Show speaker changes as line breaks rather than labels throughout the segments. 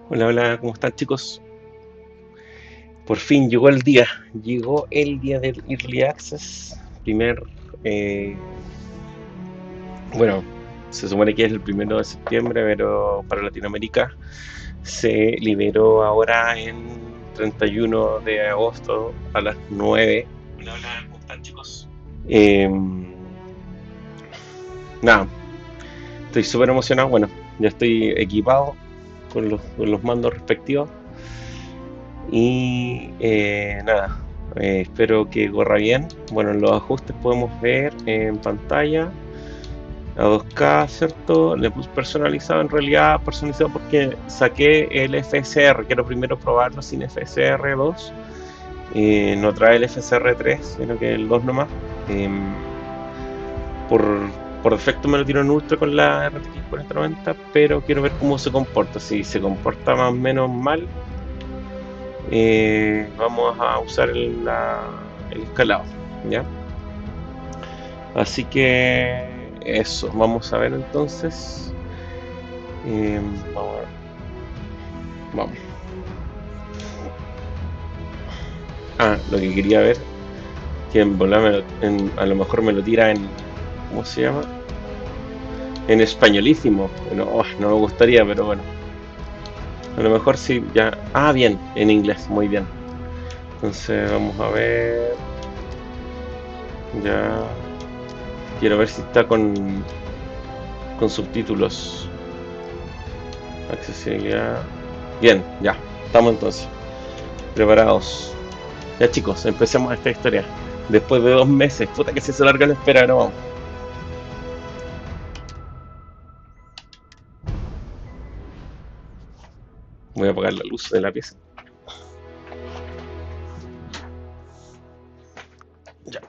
Hola, hola, ¿cómo están chicos? Por fin llegó el día del Early Access, primer, eh, bueno, se supone que es el 1 de septiembre, pero para Latinoamérica se liberó ahora en 31 de agosto a las 9. Hola, hola, ¿cómo están chicos? Nada, estoy súper emocionado, bueno, ya estoy equipado con los mandos respectivos. Y nada, espero que corra bien. Bueno, en los ajustes podemos ver en pantalla a 2K, ¿cierto? Le puse personalizado, en realidad personalizado porque saqué el FSR. Quiero primero probarlo sin FSR 2. No trae el FSR 3, sino que el 2 nomás. Por defecto me lo tiro en ultra con la RTX 4090, pero quiero ver cómo se comporta. Si se comporta más o menos mal, vamos a usar el escalado, ¿ya? Así que eso, vamos a ver entonces. Vamos, vamos. Lo que quería ver, que en volar a lo mejor me lo tira en, ¿cómo se llama? En españolísimo. Bueno, no me gustaría, pero bueno. A lo mejor sí, ya. Bien, en inglés, muy bien. Entonces vamos a ver. Ya. Quiero ver si está con subtítulos. Accesibilidad. Bien, ya. Estamos entonces. Preparados. Ya chicos, empecemos esta historia. Después de 2 meses. Puta que se hizo larga la espera, no vamos. Voy a apagar la luz de la pieza. Ya.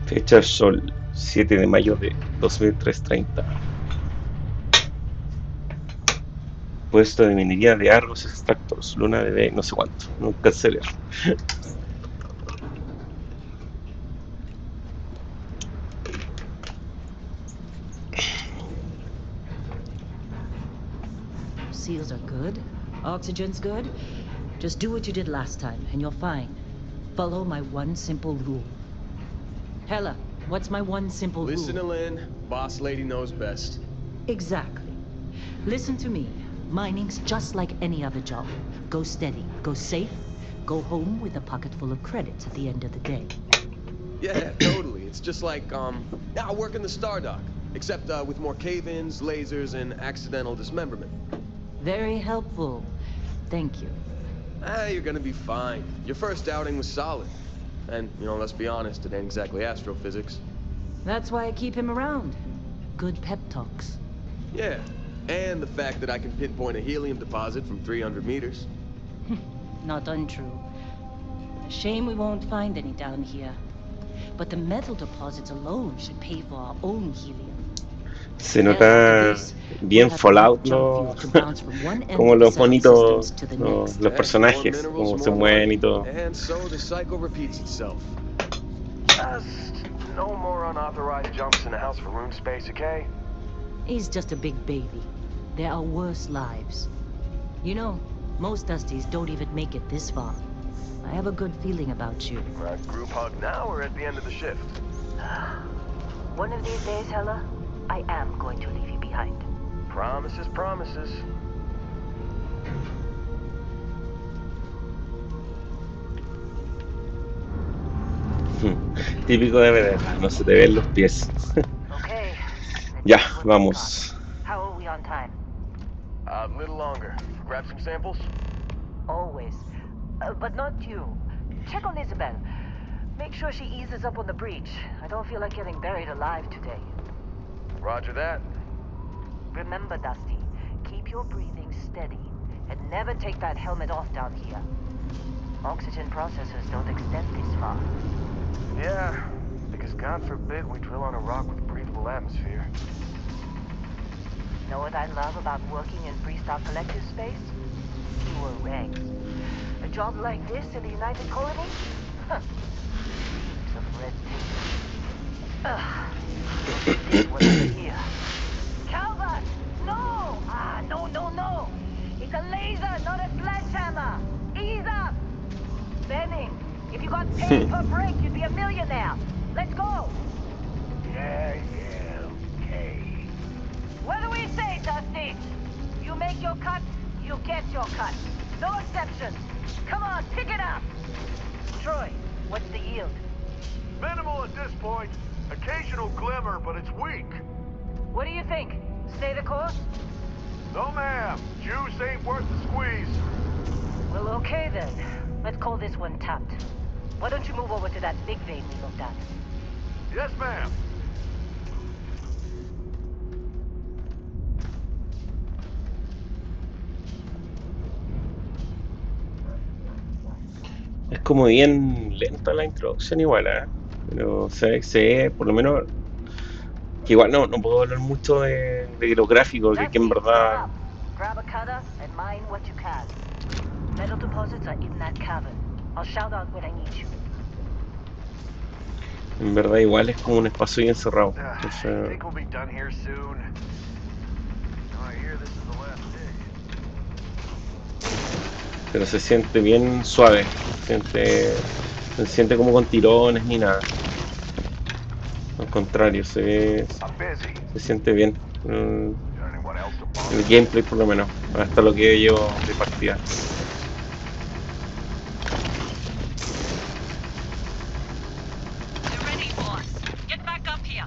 Fecha Sol, 7 de mayo de 2330. Puesto de minería de Argos Extractors, luna de no sé cuánto. Nunca sé leer.
Seals are good. Oxygen's good. Just do what you did last time, and you're fine. Follow my one simple rule. Hella, what's my one simple rule?
Listen to Lynn. Boss lady knows best.
Exactly. Listen to me. Mining's just like any other job. Go steady, go safe, go home with a pocket full of credits at the end of the day.
Yeah, totally. It's just like, I work in the Stardock. Except, with more cave-ins, lasers, and accidental dismemberment.
Very helpful. Thank you.
You're gonna be fine. Your first outing was solid. And, let's be honest, it ain't exactly astrophysics.
That's why I keep him around. Good pep talks.
Yeah, and the fact that I can pinpoint a helium deposit from 300 meters.
Not untrue. Shame we won't find any down here. But the metal deposits alone should pay for our own helium.
Se nota bien Fallout como los monitos, los personajes, cómo se mueven y todo.
And so the cycle repeats itself. Just no more unauthorized jumps in the house for room space, okay?
He's just a big baby. There are worse lives. You know, most Dusties don't even make it this far. I have a good feeling about you.
Group hug now or at the end of the shift?
One of these days, Hella, I am going to leave you behind.
Promises, promises.
Típico de Bethesda, no se te ven los pies.
Okay.
Ya, vamos.
How are we on time?
A little longer. Grab some samples?
Always. But not you. Check on Isabel. Make sure she eases up on the breach. I don't feel like getting buried alive today.
Roger that.
Remember, Dusty, keep your breathing steady and never take that helmet off down here. Oxygen processors don't extend this far.
Yeah, because God forbid we drill on a rock with breathable
atmosphere.
Know what I love about working in Freestyle Collective space? Fewer ranks. A job like this in the United Colonies? Huh. Heaps of red tape. Ugh. What's over here? Calvert! No! No. It's a laser, not a sledgehammer. Ease up! Benning, if you got paid per break, you'd be a millionaire. Let's go!
Yeah, okay.
What do we say, Dusty? You make your cut, you get your cut. No exceptions. Come on, pick it up. Troy, what's the yield?
Minimal at this point. Occasional glimmer, but it's weak.
What do you think? Stay the course?
No, ma'am. Juice ain't worth the squeeze.
Well, okay then. Let's call this one tapped. Why don't you move over to that big vein we looked at?
Yes, ma'am.
Es como bien lenta la introducción igual, ¿eh? Pero se ve, por lo menos, que igual no puedo hablar mucho de los gráficos, que en
Dusty, you're
verdad,
up. Grab a cutter and mine what you can. Metal deposits are in that cavern. I'll shout out when I need you.
en verdad igual es como un espacio bien cerrado. Entonces,
Think we'll be done here soon. I hear this is the last day.
pero se siente bien suave, no se siente como con tirones ni nada. Al contrario,
I'm busy.
se siente bien.
Anyone else to bother?
El gameplay por lo menos, hasta lo que llevo de partida.
You're ready, boss. Get back up here.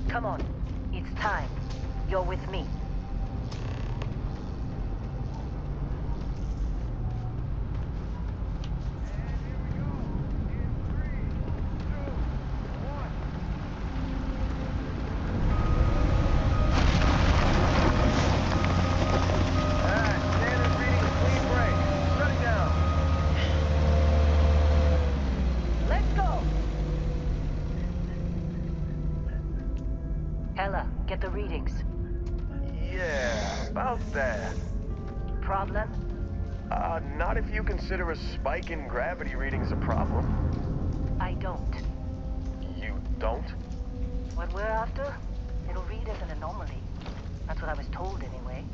Come on. It's time. You're with me.
Standard reading of clean break. Shutting down.
Let's go. Ella, get the readings.
Yeah, about that.
Problem?
Not if you consider a spike in gravity readings a problem.
I don't.
You don't?
What we're after? It'll read as an anomaly. That's what I was told anyway.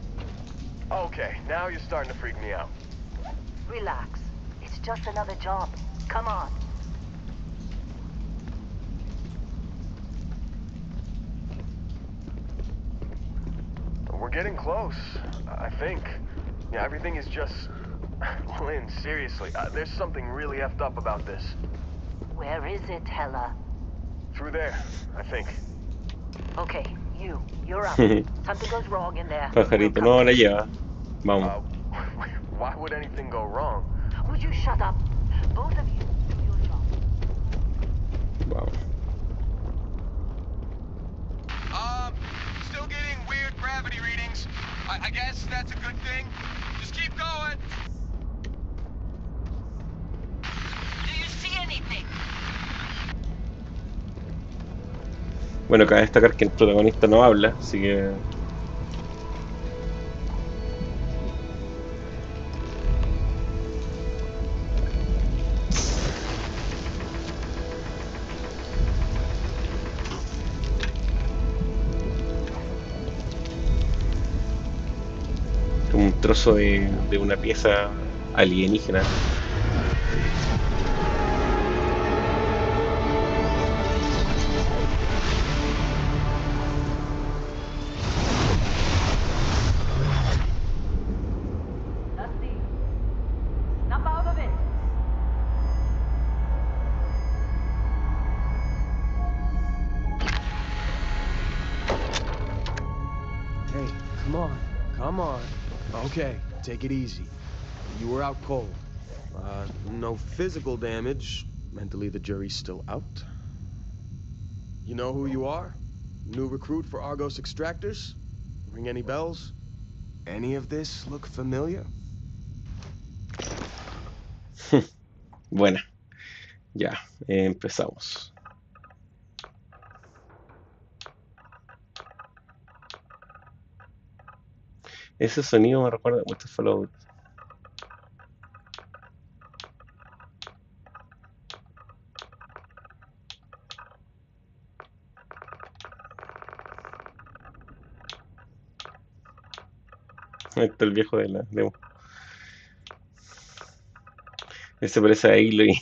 Okay, now you're starting to freak me out.
Relax. It's just another job. Come on.
We're getting close, I think. Yeah, everything is just... Lynn, seriously, there's something really effed up about this.
Where is it, Hella?
Through there, I think.
Okay, you're up. Something goes wrong in there.
Pajarito, no la lleva. Vamos.
Why would anything go wrong?
Would you shut up? Both of you do your job.
Vamos.
Still getting weird gravity readings. I guess that's a good thing. Just keep going.
Do you see anything?
Bueno, cabe destacar que el protagonista no habla, así que... como un trozo de una pieza alienígena.
Dusty, snap out of it.
Hey, come on. Okay, take it easy. You were out cold. No physical damage. Mentally, the jury's still out. You know who you are? New recruit for Argos Extractors? Ring any bells? Any of this look familiar?
Buena. Ya, empezamos. Ese sonido me recuerda mucho a Fallout. Ahí está el viejo de la demo. Ese parece a Aloy.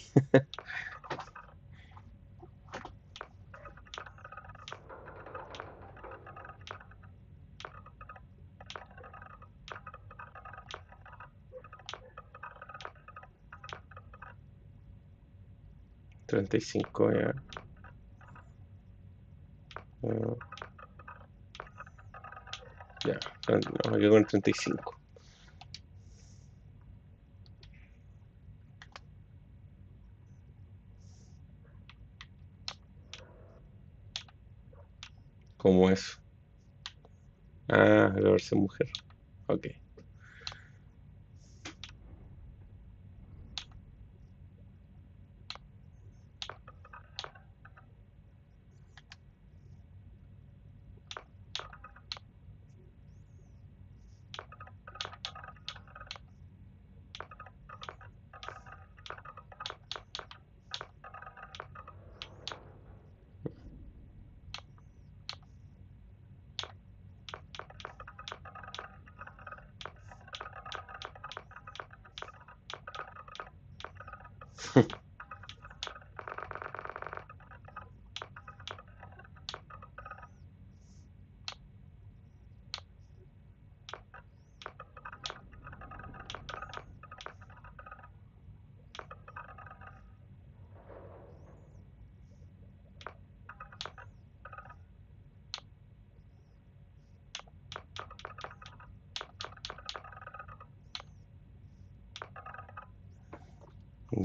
35 ya. Ah, ya, no, me quedo con 35. ¿Cómo es? Ah, la versión mujer. Ok.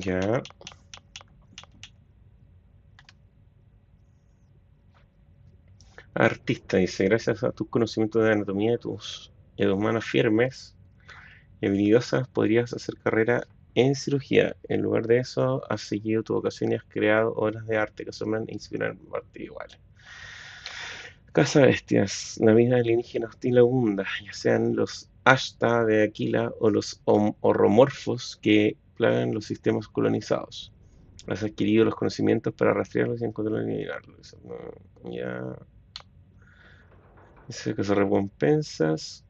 Ya. Artista dice, gracias a tus conocimientos de anatomía de tus manos firmes y habilidosas, podrías hacer carrera en cirugía. En lugar de eso, has seguido tu vocación y has creado obras de arte que asombran e inspiran arte igual. Caza bestias, la vida alienígena hostil abunda, ya sean los Ashta de Aquila o los horromorfos que plagan los sistemas colonizados. Has adquirido los conocimientos para rastrearlos y encontrarlos y eliminarlos. No, ya. Dice que se recompensas.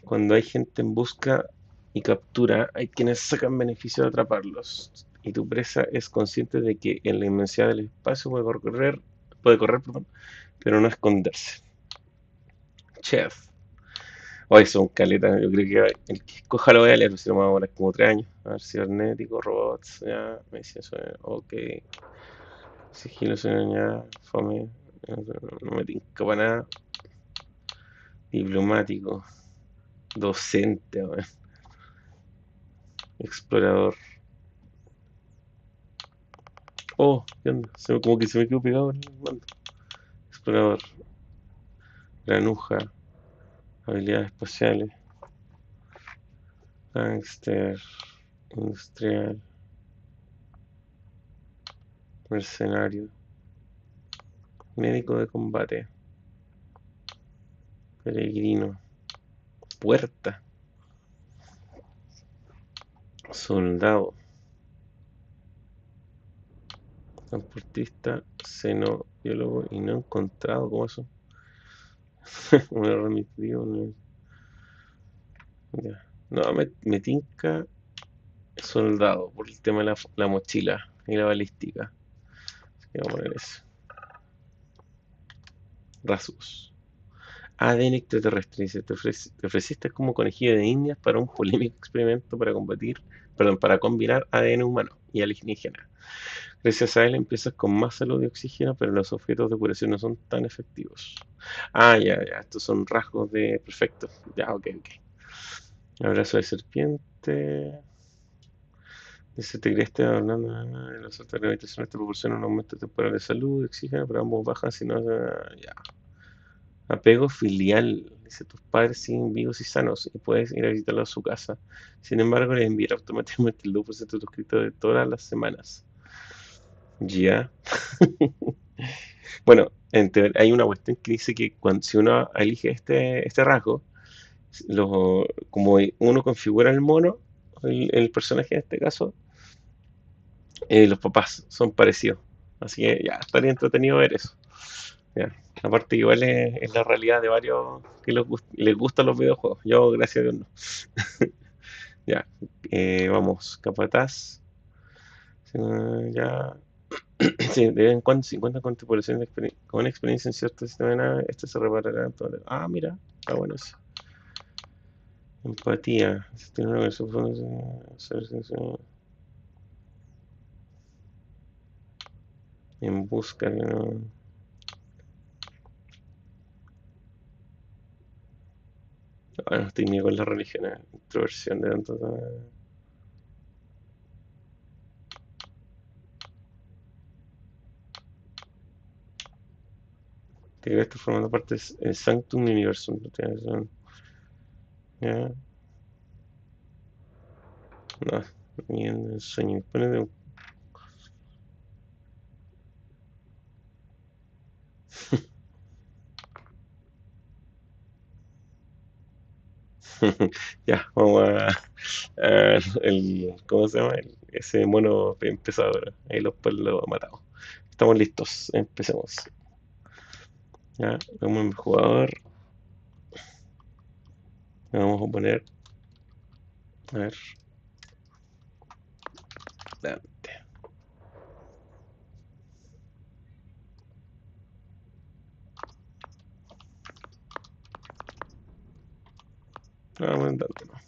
Cuando hay gente en busca y captura, hay quienes sacan beneficio de atraparlos. Y tu presa es consciente de que en la inmensidad del espacio puede correr, perdón, pero no esconderse. Chef. Hoy son caletas. Yo creo que el que escoja lo voy a leer, si no me va a demorar como 3 años. A ver, cibernético, robots, ya, me dice eso, ok. Sigilo, ya, fome. No me tinca para nada. Diplomático, docente, explorador. Oh, ¿qué onda? Como que se me quedó pegado el mando. Explorador, granuja, habilidades espaciales, gangster, industrial, mercenario, médico de combate, peregrino, puerta, soldado, transportista, biólogo y no encontrado. ¿Cómo eso? Un error administrativo. No, ya. No, me tinca soldado por el tema de la mochila y la balística. Así que vamos a poner eso. Rasgos. ADN extraterrestre. Dice, te ofreciste como conejillo de indias para un polémico experimento para combinar ADN humano y alienígena. Gracias a él empiezas con más salud y oxígeno, pero los objetos de curación no son tan efectivos. Ah, ya, ya, estos son rasgos de perfecto. Ya, ok, ok. Abrazo de serpiente. Dice, te creaste hablando de los altas gravitaciones te proporcionan un aumento temporal de salud y oxígeno, pero ambos bajan si no. Ya. Apego filial. Dice, tus padres siguen vivos y sanos y puedes ir a visitarlos a su casa. Sin embargo, les enviará automáticamente el 2% de tus créditos de todas las semanas. Ya. Bueno, hay una cuestión que dice que si uno elige este rasgo, como uno configura el mono, el personaje en este caso, los papás son parecidos. Así que ya, estaría entretenido ver eso. Ya. Aparte, igual es la realidad de varios que les gustan los videojuegos. Yo, gracias a Dios, no. Ya, vamos, capataz. Ya. Sí, de vez en cuando, si cuentan con tripulación con experiencia en cierto sistema de nave, este se reparará en todo. Ah, mira, está bueno eso. Empatía. Si tiene una versión, en busca. ¿No? Ah, no estoy ni con la religión, introversión de tanto. Te crees que formando parte del Sanctum Universum. Ya, no, ni en el sueño. Pone de ya, vamos ¿cómo se llama? Ese mono empezado ahora. Ahí lo matamos. Estamos listos, empecemos. Ya, vamos en jugador. Le vamos a poner. A ver. Dante. Vamos en Dante, no.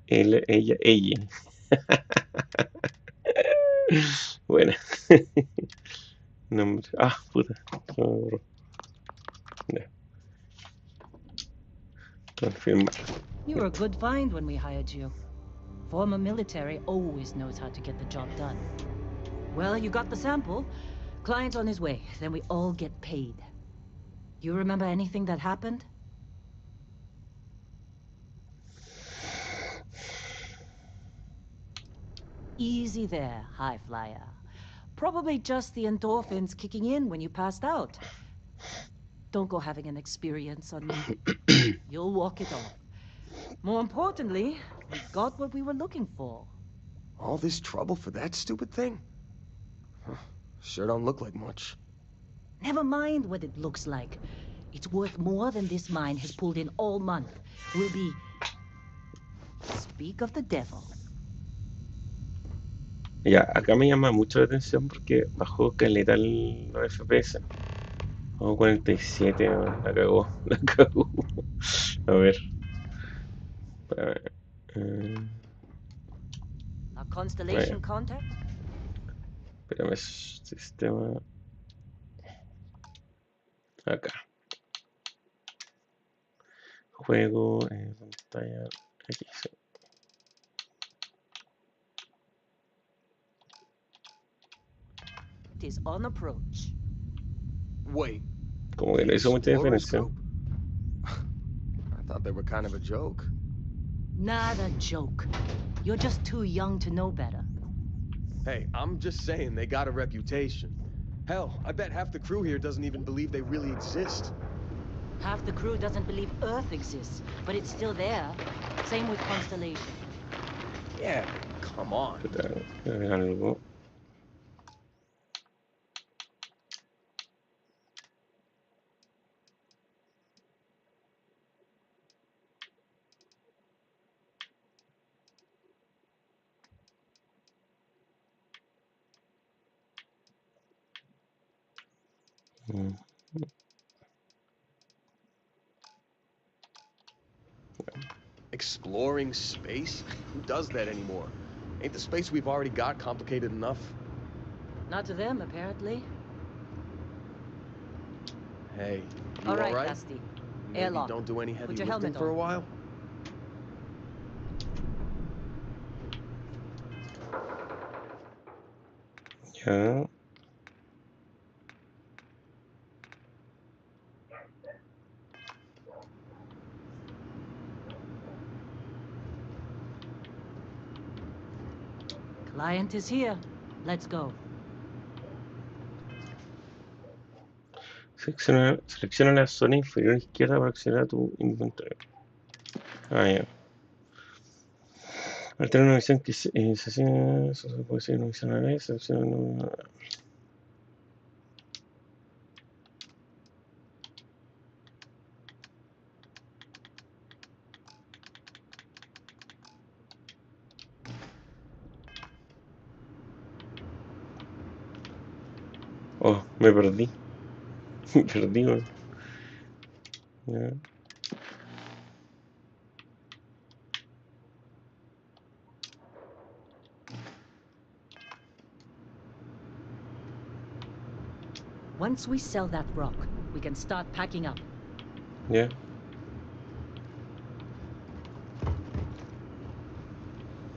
Ella. Buena. Nombre. Ah, puta. Se me borró. Ya, confirmar.
You were a good find when we hired you. Former military always knows how to get the job done. Well, you got the sample. Client's on his way. Then we all get paid. You remember anything that happened? Easy there, high flyer. Probably just the endorphins kicking in when you passed out. Don't go having an experience on me. You'll walk it off. More importantly, we got what we were looking for.
All this trouble for that stupid thing? Huh, sure don't look like much.
Never mind what it looks like. It's worth more than this mine has pulled in all month. We'll be... Speak of the devil.
Ya, acá me llama mucho la atención porque bajó caleta los FPS. Vamos 47, la cagó, la cagó. A ver.
Our constellation contact?
Espérame, sistema. Acá. Juego, pantalla. Aquí, sí.
It is on approach.
Wait,
Como que
the
no hizo mucha
Explorers
diferencia.
group? I thought they were kind of a joke.
Not a joke. You're just too young to know better.
Hey, I'm just saying they got a reputation. Hell, I bet half the crew here doesn't even believe they really exist.
Half the crew doesn't believe Earth exists, but it's still there. Same with Constellation.
Yeah, come on.
Algo.
Exploring space? Who does that anymore? Ain't the space we've already got complicated enough?
Not to them, apparently.
Hey, you
All right,
alright?
Dusty.
Maybe
Airlock.
don't do any heavy
Put your
lifting
helmet
for a
on.
while?
Ya.
Client is here. Let's go.
Selecciona la zona inferior izquierda para acceder a tu inventario. Ah, ya. Al tener una misión que se puede ser una misión a la vez, selecciona una... Oh, me perdí. Me perdí, bueno. Ya.
Once we sell that rock, we can start packing up.
Ya.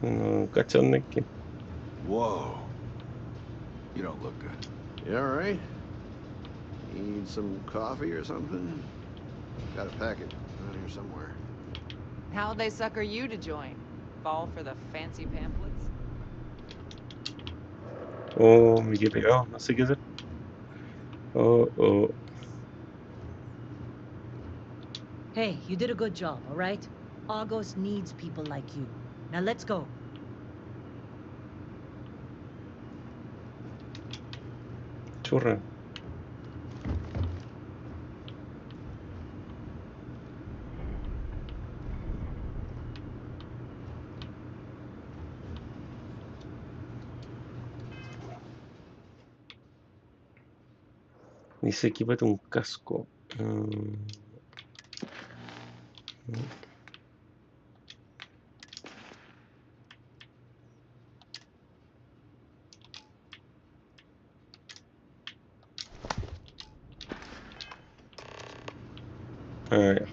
No, cacha dónde hay que...
Whoa. You don't look good. You alright? Need some coffee or something? Got a packet around here somewhere.
How'd they sucker you to join? Fall for the fancy pamphlets?
Oh, me quedé pegado, no sé qué hacer. Oh.
Hey, you did a good job, all right? Argos needs people like you. Now let's go.
Churra. Dice equípate un casco. A ver.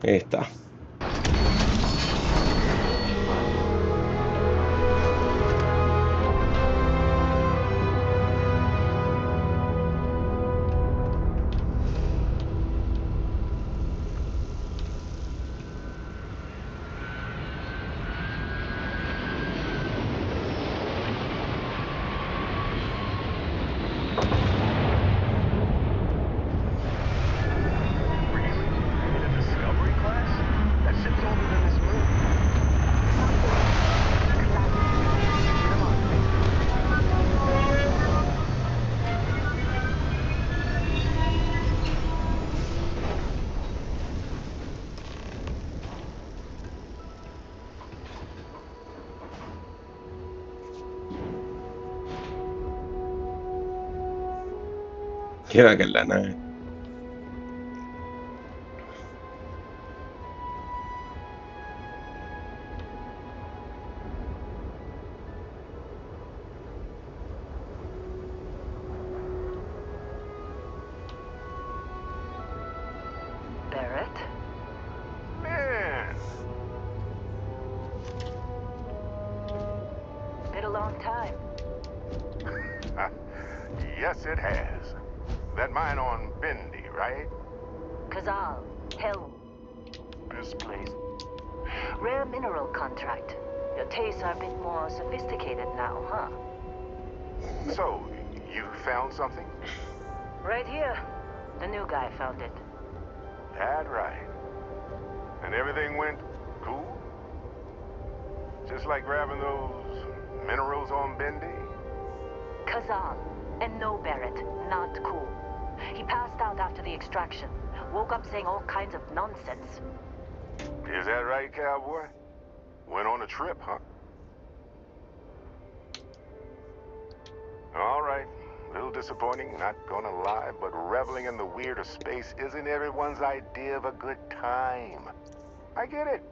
Ahí está. Qué bacán la nave.
Barrett?
Man!
Been a long time.
Yes, it has. That mine on Bendy, right?
Kazal. Hell.
This place.
Rare mineral contract. Your tastes are a bit more sophisticated now, huh?
So, you found something?
Right here. The new guy found it.
That right. And everything went cool? Just like grabbing those minerals on Bendy?
Kazal. And no, Barrett. Not cool. He passed out after the extraction. Woke up saying all kinds of nonsense.
Is that right, cowboy? Went on a trip, huh? All right. A little disappointing, not gonna lie, but reveling in the weird of space isn't everyone's idea of a good time. I get it.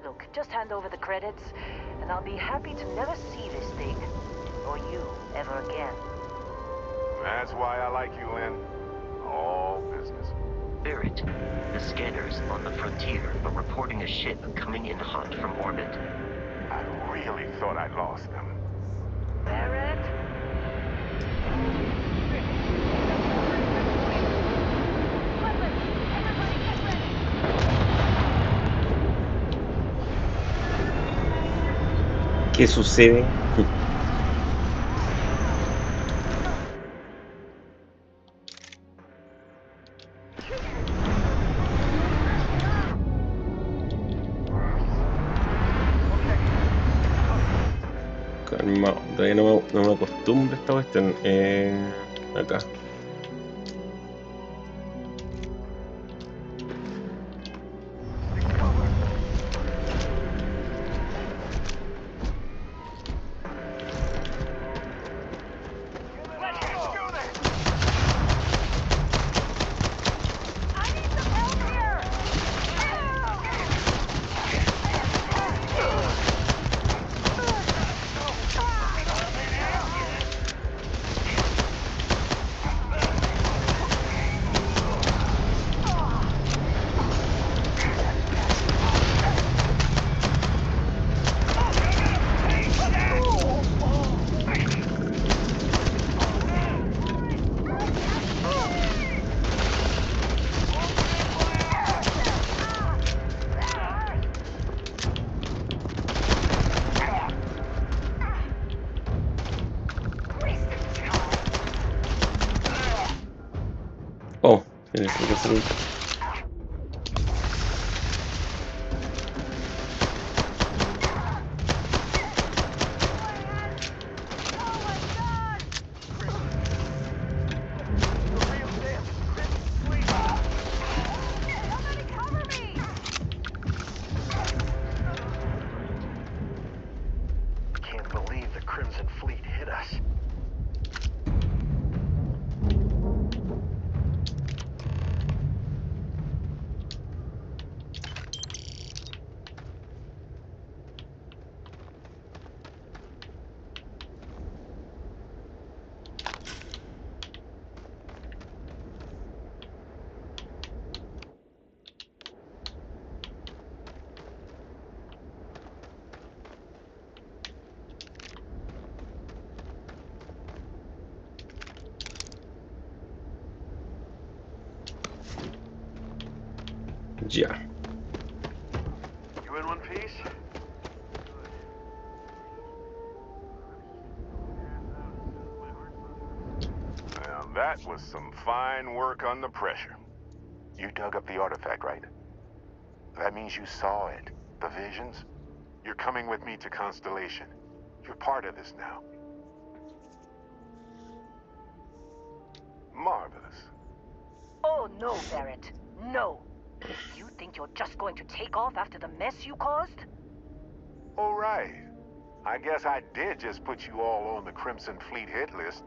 Look, just hand over the credits, and I'll be happy to never see this thing, or you, ever again.
That's why I like you, Lynn. All business.
Barrett, the scanners on the frontier are reporting a ship coming in hot from orbit.
I really thought I lost them.
Barrett?
¿Qué sucede? Calmado, todavía no me acostumbro a esta cuestión. Acá. Oh, tienes que hacer
Can't believe the Crimson Fleet hit us.
ya.
You in one piece?
Well, that was some fine work under pressure. You dug up the artifact, right? That means you saw it. The visions? You're coming with me to Constellation. You're part of this now. Marvelous.
Oh, no, Barrett. No. You think you're just going to take off after the mess you caused?
All right. I guess I did just put you all on the Crimson Fleet hit list.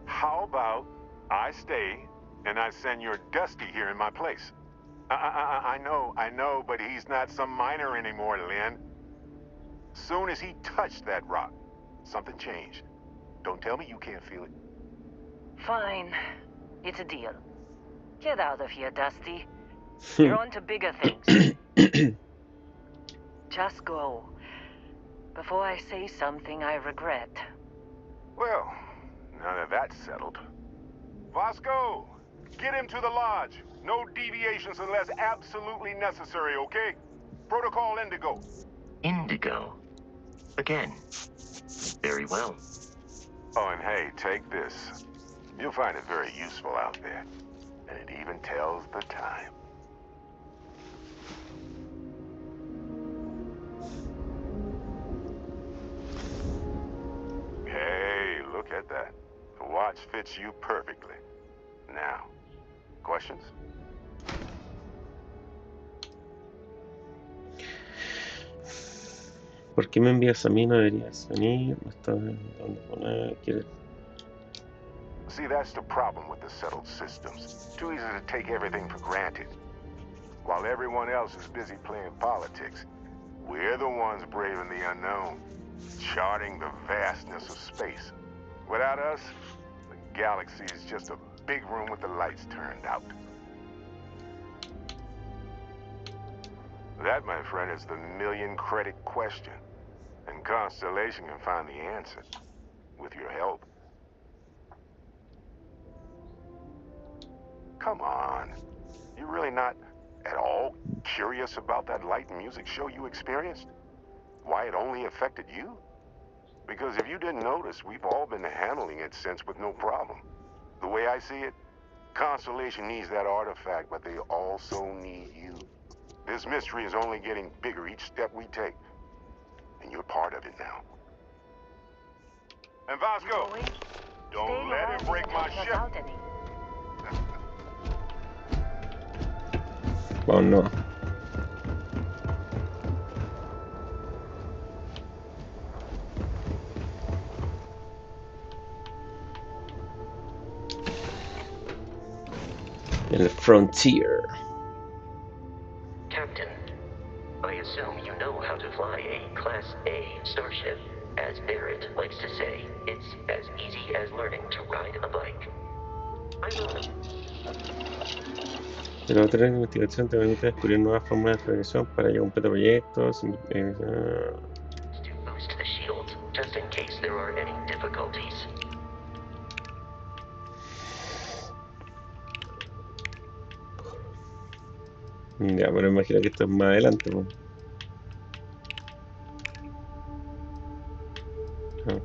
How about I stay and I send your Dusty here in my place? I know, but he's not some miner anymore, Lynn. Soon as he touched that rock, something changed. Don't tell me you can't feel it.
Fine. It's a deal. Get out of here, Dusty. You're on to bigger things. Just go. Before I say something I regret.
Well, now that that's settled. Vasco, get him to the lodge. No deviations unless absolutely necessary, okay? Protocol Indigo.
Indigo. Again. Very well.
Oh, and hey, take this. You'll find it very useful out there. And it even tells the time. Hey, look at that. The watch fits you perfectly. Now, questions?
¿Por qué me envías a mí? No deberías venir. No está dónde poner. ¿Quieres?
See, that's the problem with the settled systems. Too easy to take everything for granted. While everyone else is busy playing politics, we're the ones braving the unknown, charting the vastness of space. Without us, the galaxy is just a big room with the lights turned out. That, my friend, is the million-credit question. And Constellation can find the answer, with your help. Come on. You're really not at all curious about that light and music show you experienced? why it only affected you? Because if you didn't notice, we've all been handling it since with no problem. The way I see it, Constellation needs that artifact, but they also need you. This mystery is only getting bigger each step we take, and you're part of it now. And Vasco,
Going?
don't
Staying
let
around
him break
isn't
my
helping us
ship.
out any.
Oh no. El Frontier.
Captain, I assume you know how to fly a Class A starship. As Barrett likes to say, it's as easy as learning to ride a bike. I will.
El laboratorio de investigación te permite descubrir nuevas formas de fabricación para que complete proyectos.
To boost the shield, just in case there are any difficulties.
Ya, pero imagino que esto es más adelante, pues. Ah.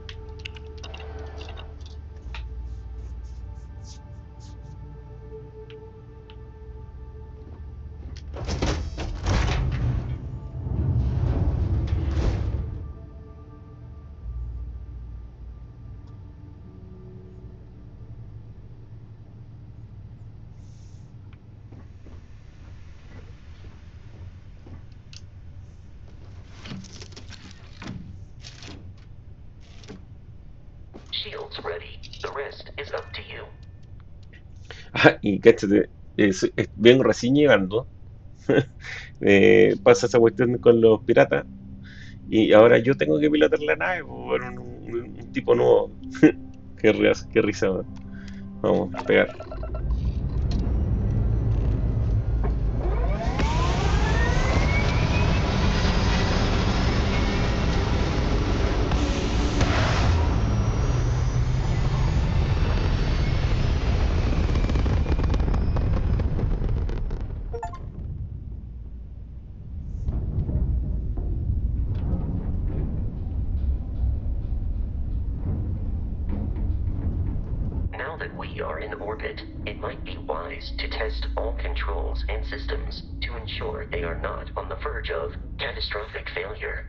Shield's ready. The rest is up to you.
Ah, y cáchate, vengo recién llegando. Pasa esa cuestión con los piratas. Y ahora yo tengo que pilotar la nave, por un tipo nuevo. Qué risa, man. Vamos a pegar.
Now that we are in orbit, it might be wise to test all controls and systems to ensure they are not on the verge of catastrophic failure.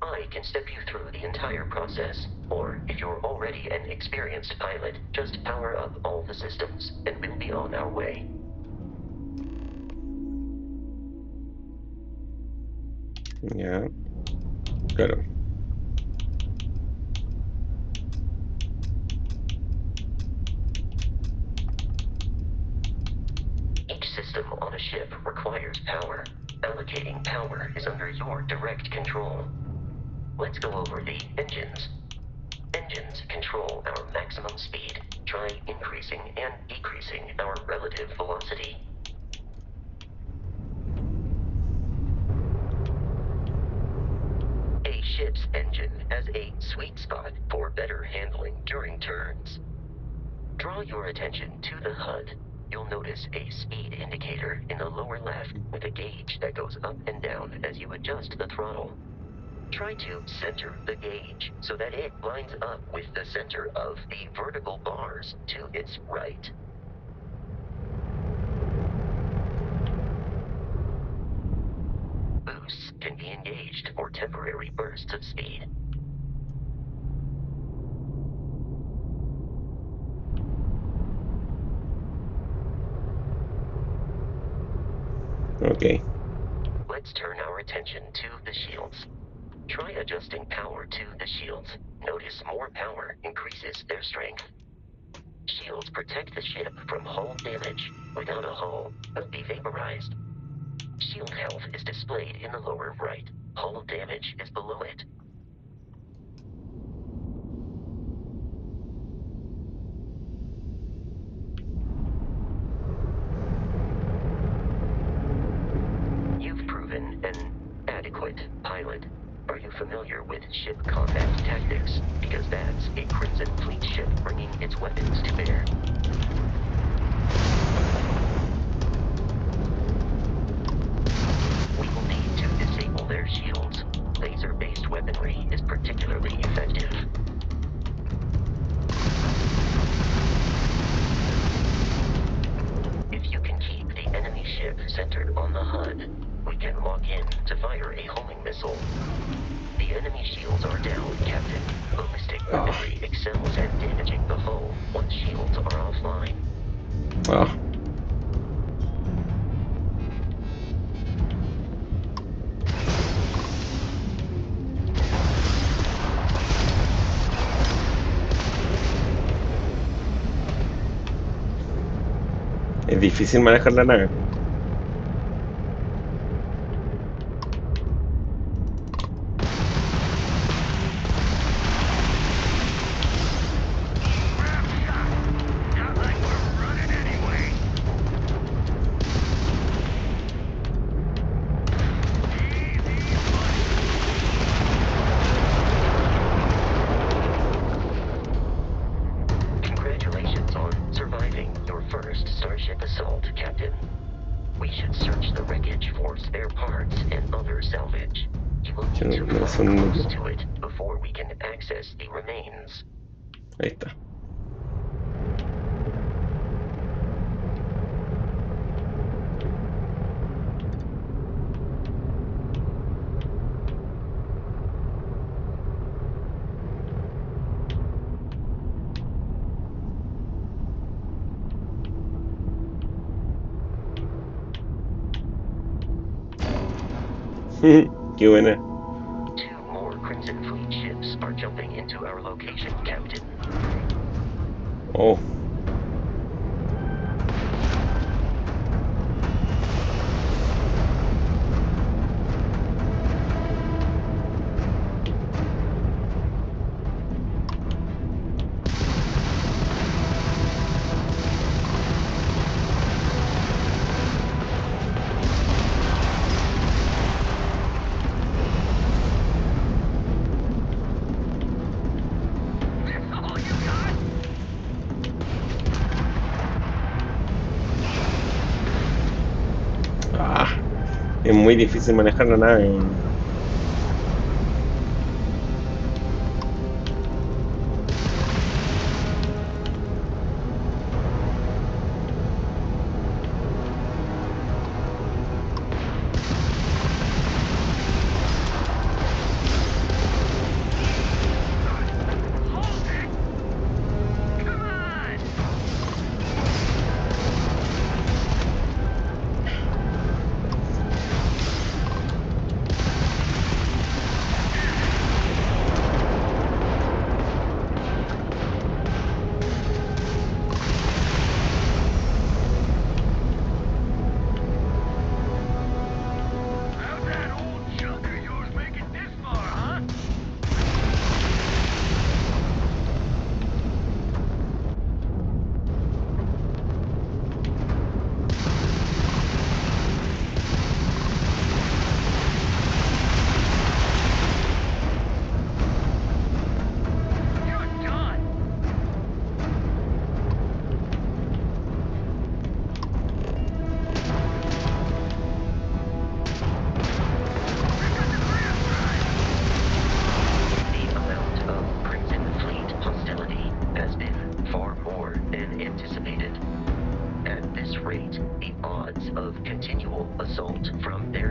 I can step you through the entire process, or if you're already an experienced pilot, just power up all the systems, and we'll be on our way.
Ya, claro.
Each system on a ship requires power. Allocating power is under your direct control. Let's go over the engines. Engines control our maximum speed. Try increasing and decreasing our relative velocity. A ship's engine has a sweet spot for better handling during turns. Draw your attention to the HUD. You'll notice a speed indicator in the lower left with a gauge that goes up and down as you adjust the throttle. Try to center the gauge so that it lines up with the center of the vertical bars to its right. Boosts can be engaged for temporary bursts of speed.
Ok.
Let's turn our attention to the shields. Try adjusting power to the shields. Notice more power increases their strength. Shields protect the ship from hull damage. Without a hull, it'll be vaporized. Shield health is displayed in the lower right. Hull damage is below it. You've proven an adequate pilot. Are you familiar with ship combat tactics? Because that's a Crimson Fleet ship bringing its weapons to bear. We will need to disable their shields. Laser-based in to fire a homing missile. The enemy shields are down, Captain. Ballistic weaponry excels at damaging the hull once shields are offline.
Ah. Es difícil manejar la nave.
Congratulations on surviving your first Starship assault, Captain. We should search the wreckage for spare parts and other salvage. You will need to come close to it before we can access the remains.
Ahí está. Qué buena.
2 more Crimson Fleet ships are jumping into our location, Captain.
Oh. Es muy difícil manejar la nave.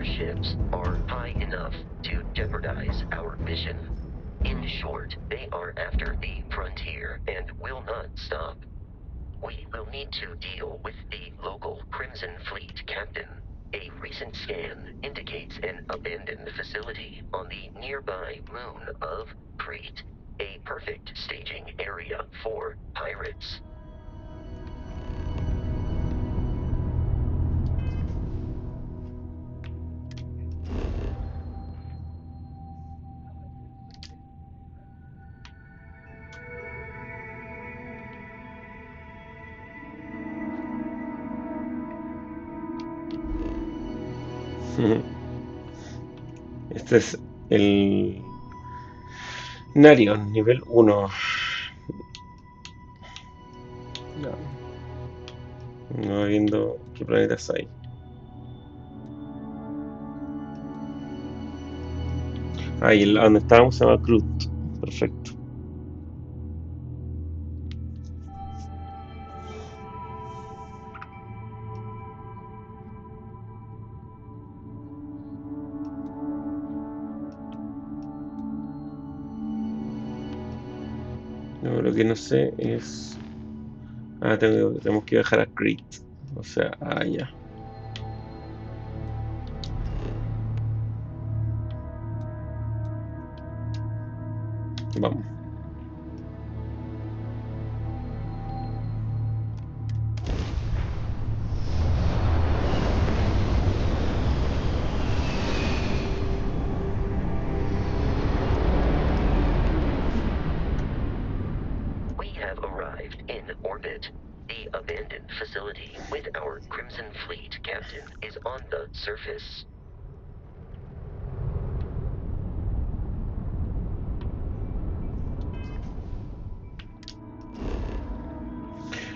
ships are high enough to jeopardize our mission. In short, they are after the frontier and will not stop. We will need to deal with the local Crimson Fleet captain. A recent scan indicates an abandoned facility on the nearby moon of Crete, a perfect staging area for pirates.
Este es el Narion, nivel 1. No viendo qué planetas hay. Ah, y el donde estábamos se llama Crut. Perfecto. No, lo que no sé es... Ah, tenemos que bajar a Crete. O sea, ya. Vamos.
We have arrived in orbit. The abandoned facility with our Crimson Fleet captain is on the surface.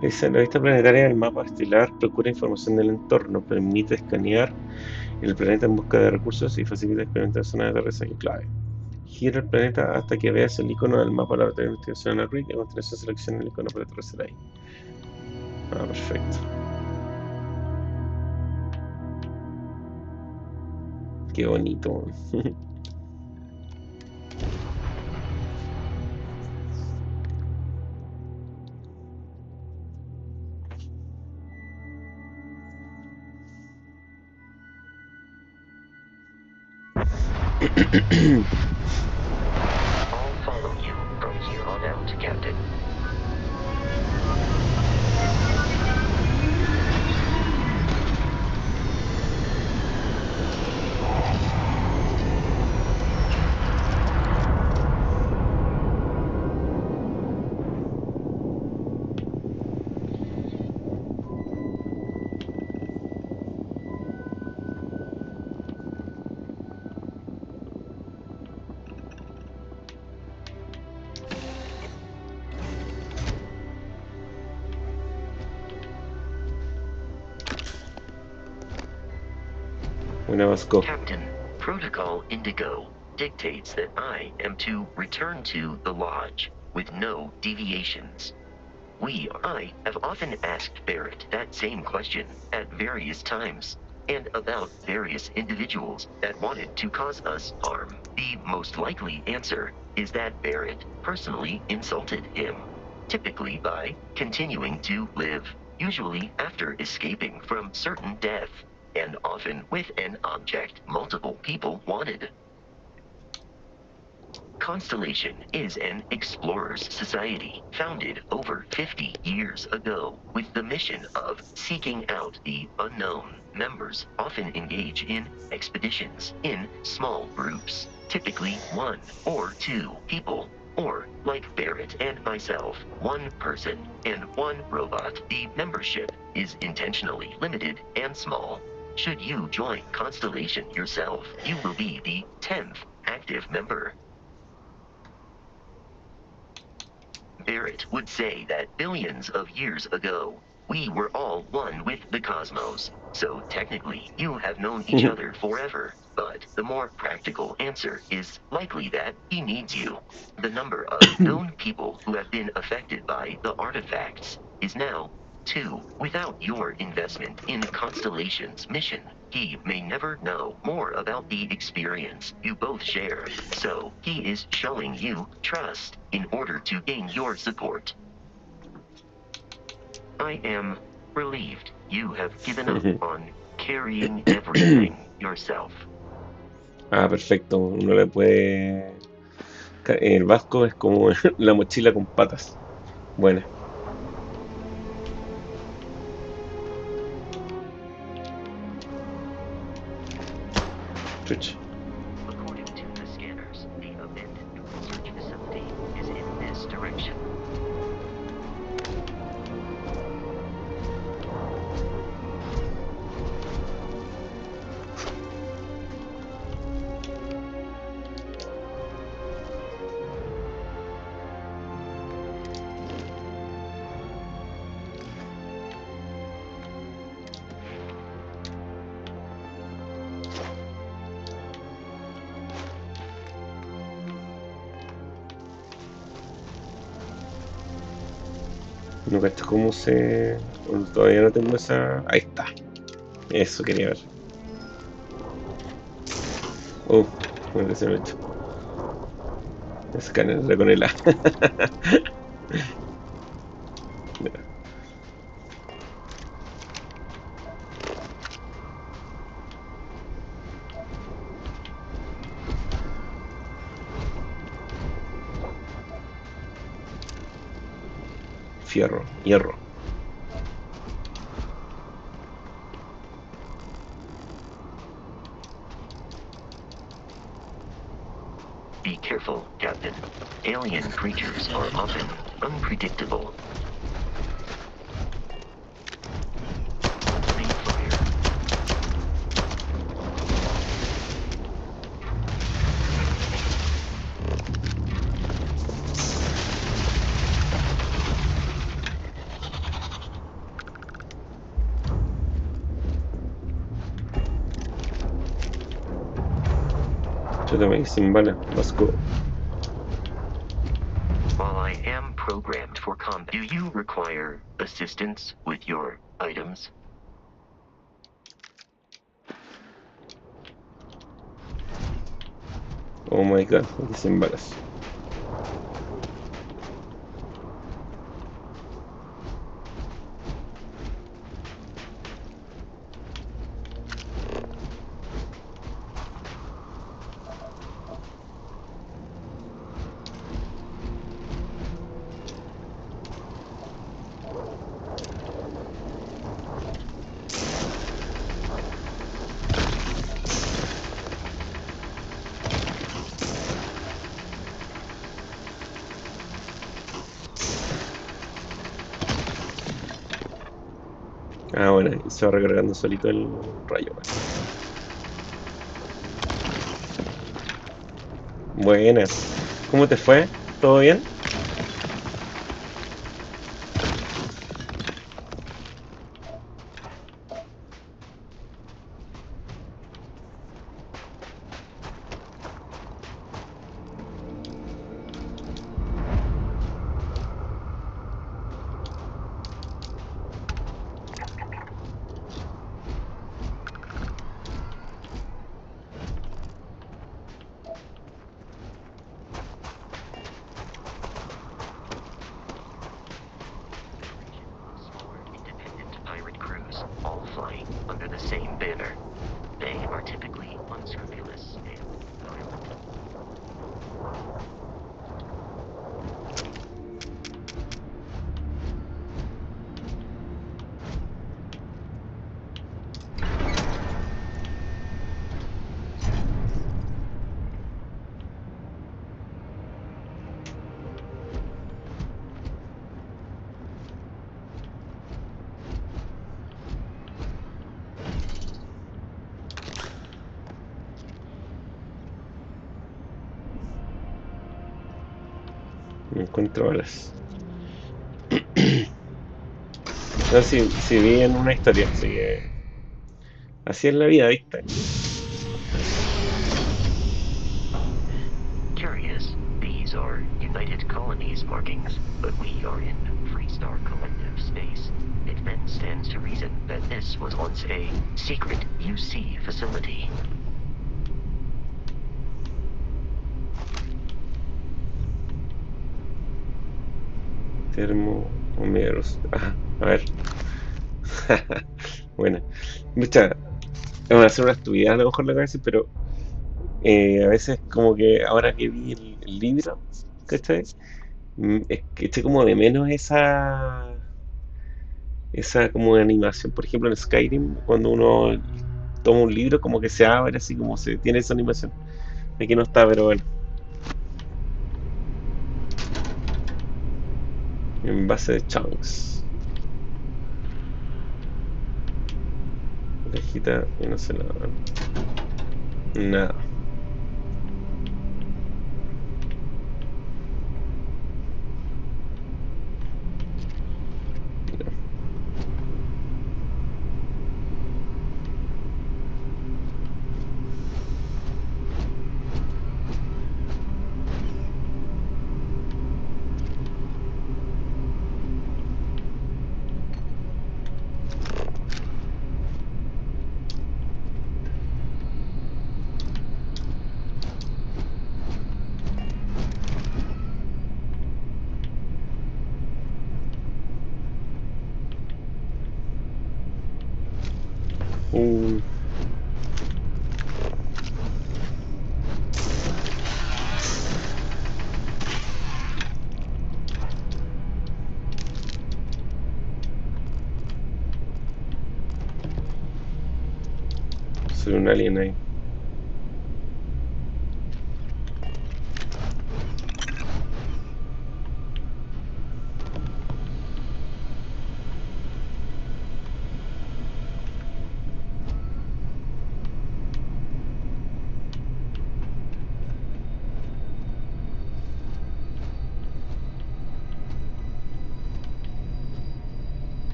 La vista planetaria del mapa estelar procura información del entorno, permite escanear el planeta en busca de recursos y facilita experimentar zonas de aterrizaje clave. Gira el planeta hasta que veas el icono del mapa para tener investigación en el grid y a continuación selecciona el icono para aterrizar ahí. Ah, perfecto. Qué bonito.
I'll follow you from here on out, Captain.
Una más go.
Captain, Protocol Indigo dictates that I am to return to the Lodge with no deviations. I have often asked Barrett that same question at various times, and about various individuals that wanted to cause us harm. The most likely answer is that Barrett personally insulted him, typically by continuing to live, usually after escaping from certain death, and often with an object multiple people wanted. Constellation is an explorers society founded over 50 years ago with the mission of seeking out the unknown. Members often engage in expeditions in small groups, typically 1 or 2 people, or like Barrett and myself, 1 person and 1 robot. The membership is intentionally limited and small. Should you join Constellation yourself, you will be the 10th active member. Barrett would say that billions of years ago, we were all one with the cosmos. So technically, you have known each other forever. But the more practical answer is likely that he needs you. The number of known people who have been affected by the artifacts is now 2. Without your investment in Constellation's mission, he may never know more about the experience you both share. So he is showing you trust in order to gain your support. I am relieved you have given up on carrying everything yourself.
Ah, perfecto. Uno le puede... El vasco es como la mochila con patas. Buena. Chuch.
According to the scanners, the abandoned research facility is in this direction.
No cacho cómo se... Bueno, todavía no tengo esa... Ahí está. Eso quería ver. Oh, bueno que se me ha hecho. Escáner con el A. Mira. Fierro, hierro.
Be careful, Captain. Alien creatures are often unpredictable. Main fire.
Yo también sin balas. Let's go.
While I am programmed for combat, do you require assistance with your items?
Oh my god, aquí sin balas. Ah, bueno, y se va recargando solito el rayo. Buenas. ¿Cómo te fue? ¿Todo bien?
Smaller independent pirate crews, all flying under the same banner. They are typically unscrupulous and violent.
No encuentro balas. No, si vi en una historia, así que así es la vida, ¿viste?
Curious, these are United Colonies markings, but we are in Freestar Collective space. It then stands to reason that this was once a secret UC facility.
Termómetros. Ajá, a ver. Bueno, mucha, van a hacer una estupidez a lo mejor lo que voy a decir, pero a veces como que ahora que vi el libro, ¿cachai? Es que eché como de menos esa como animación, por ejemplo en Skyrim, cuando uno toma un libro como que se abre así como se tiene esa animación. Aquí no está, pero bueno, en base de chunks. Cajita y no sé nada. Nada. soy un alien ahí.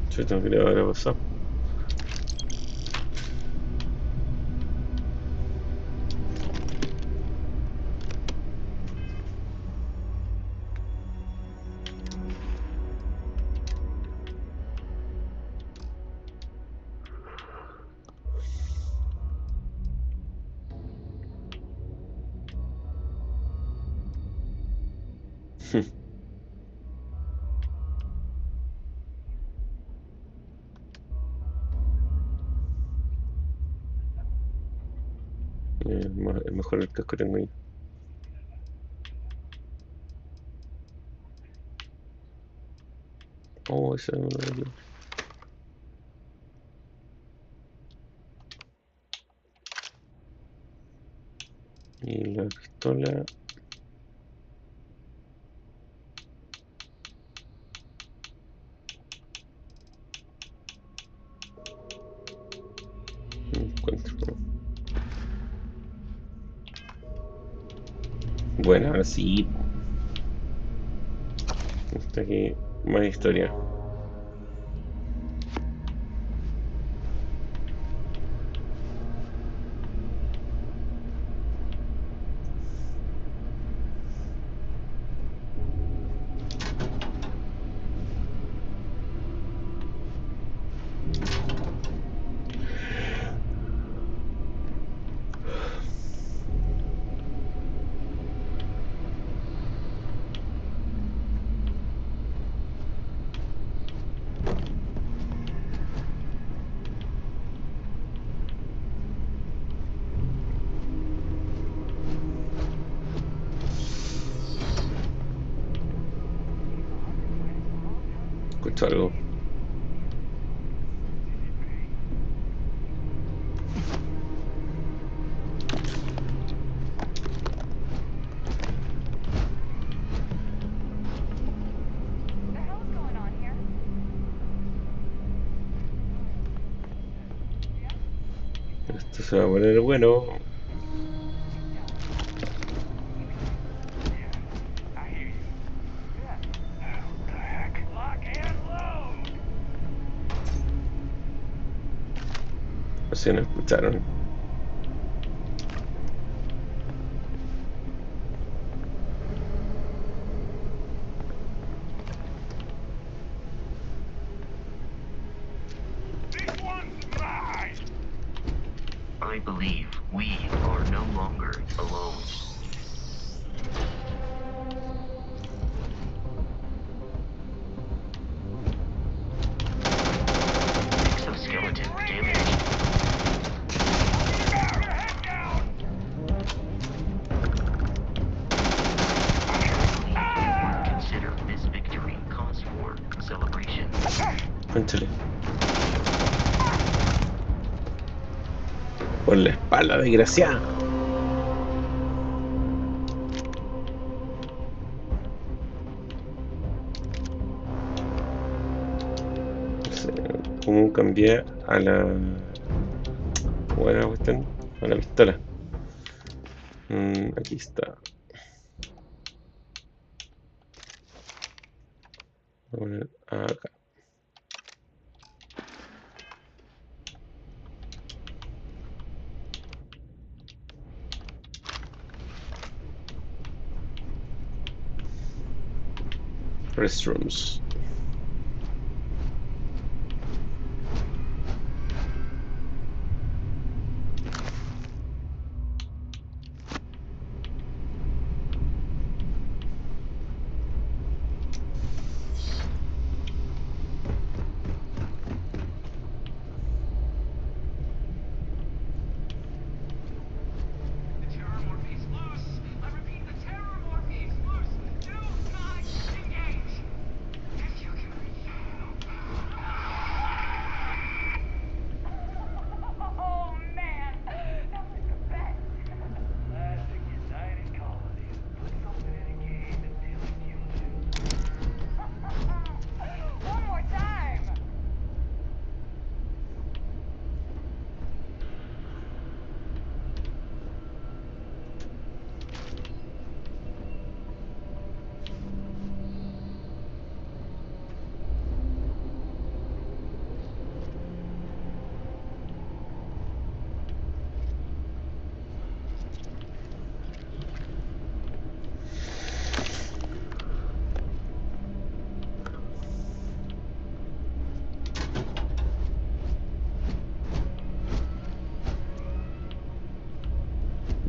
Yo tengo que haber pasado. Es mejor el casco que tengo ahí. Oh, ese no lo veo. Y la pistola. No encuentro. Bueno, ahora sí. Está aquí más historia. Escucho algo. Esto se va a poner bueno. No sé, no escucharon.
I believe we are no longer alone. Exoskeleton damage. Surely you would consider this victory cause for celebration.
Cuéntale. Por la espalda, desgraciada. No sé cómo cambié a la buena cuestión, a la pistola. Aquí está. Voy a poner acá. Restrooms.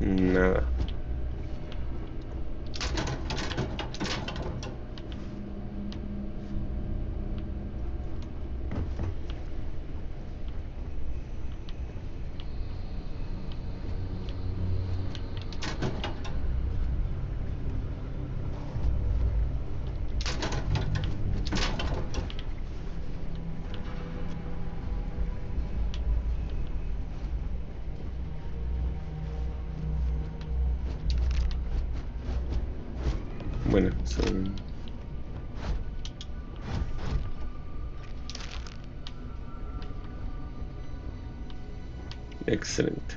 Nada. Bueno, son... Excelente.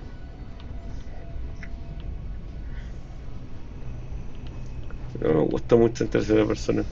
No me gusta mucho en tercera persona.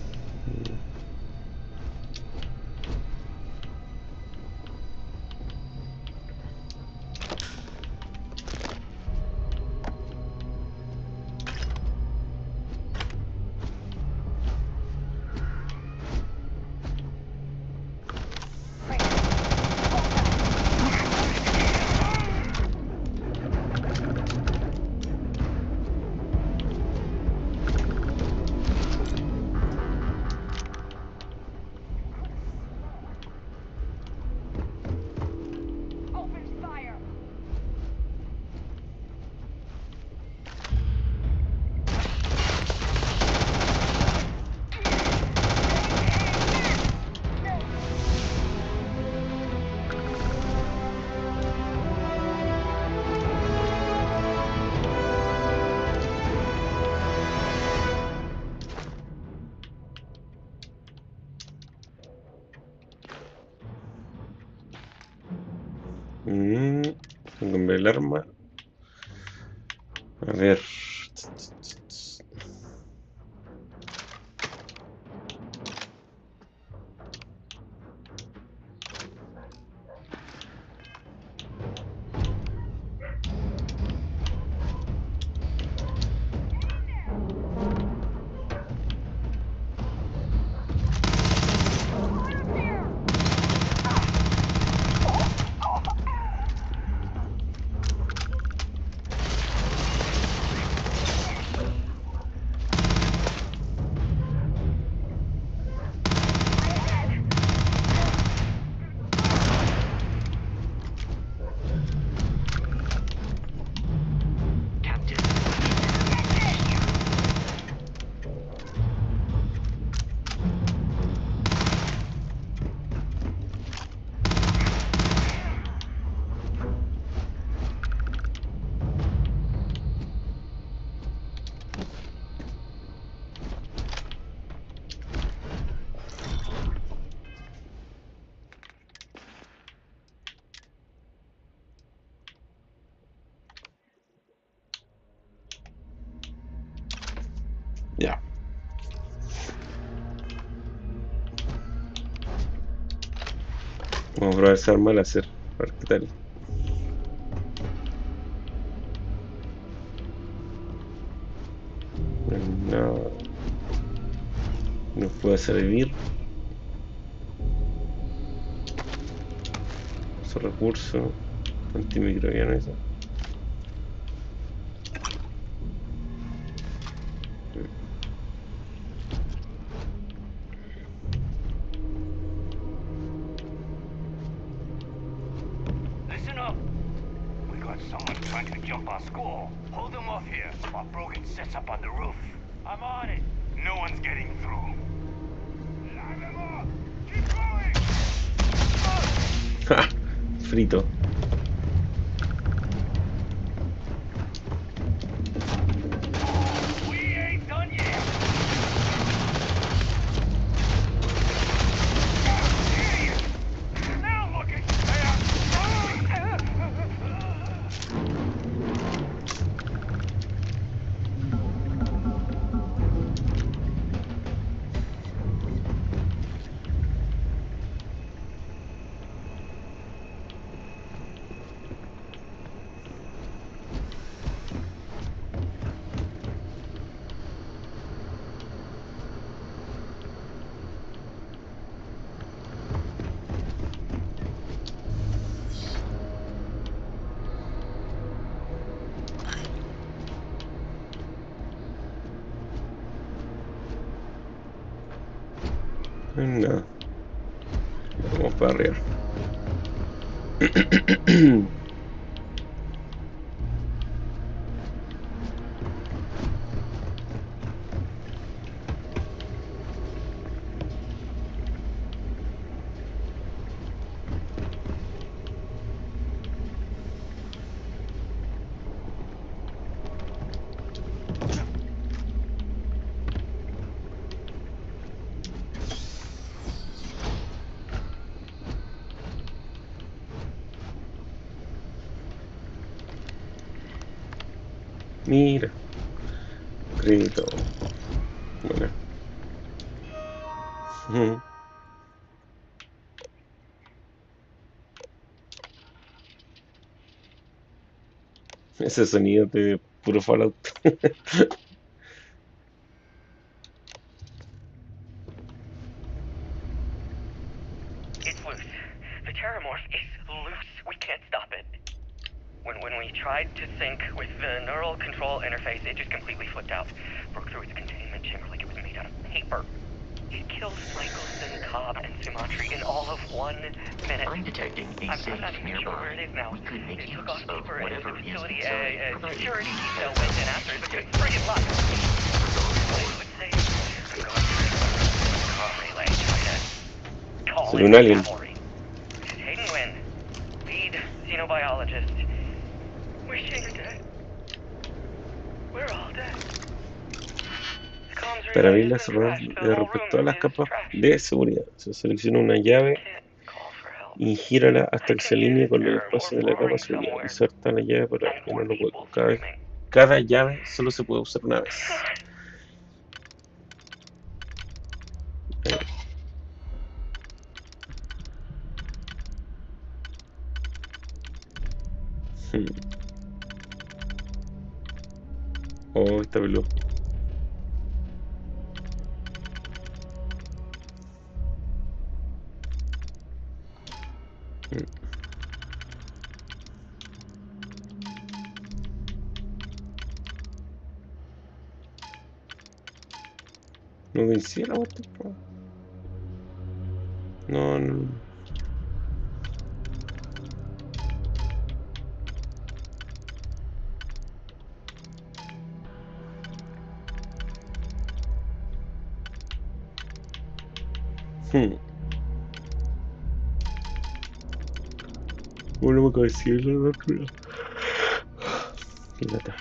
Cambiar el arma. A ver. Ya. Vamos a probar esa arma láser. A ver qué tal. No. Nos puede servir. Su recurso antimicrobiano eso.
Listen up. We got someone trying to jump our school. Hold them off here while Brogan sets up on the roof. I'm on it. No one's getting through. Line them up. Keep going.
¡Ja! Frito.
We ain't done yet. Idiot. Now look at
Nada. Vamos para arriba. Mira. Crédito. Bueno. Ujú. Ese sonido de puro Fallout.
It's loose. The terramorph is loose. We can't stop it. When we tried to sync with the neural control interface, it just completely flipped out. Broke through its containment chamber like it was made out of paper. It killed Michelson, Cobb, and Sumatri in all of 1 minute.
I'm detecting a
I'm
safe
not even sure where
nearby.
it is now.
We could make
It
use
took off
of
deeper into the
whatever is
facility.
inside,
A
provided
security
we
detail
have
went in after it, but good friggin' luck. I would say I'm going through the relay trying to call
Soy
in
un alien.
cavalry. Hayden Wynn, lead xenobiologist. Wishing you're dead. We're all dead. Comms
Para
relay
abrir
has
las
been
ruedas
trashed. The
de
whole
respecto a
room
las
is
capas
trashed.
de seguridad. Se selecciona una llave
Can't call for help.
y gírala hasta
I
que se
can hear
alinee
the
con los
terror
espacios de la capa
roaring
de seguridad.
somewhere.
Inserta la llave para
And more
abrirlo luego.
people
Cada
screaming.
llave solo se puede usar una vez. Oh, está peludo. No coincide la cuestión. No, no. Bueno, me coincide la otra. Qué lata.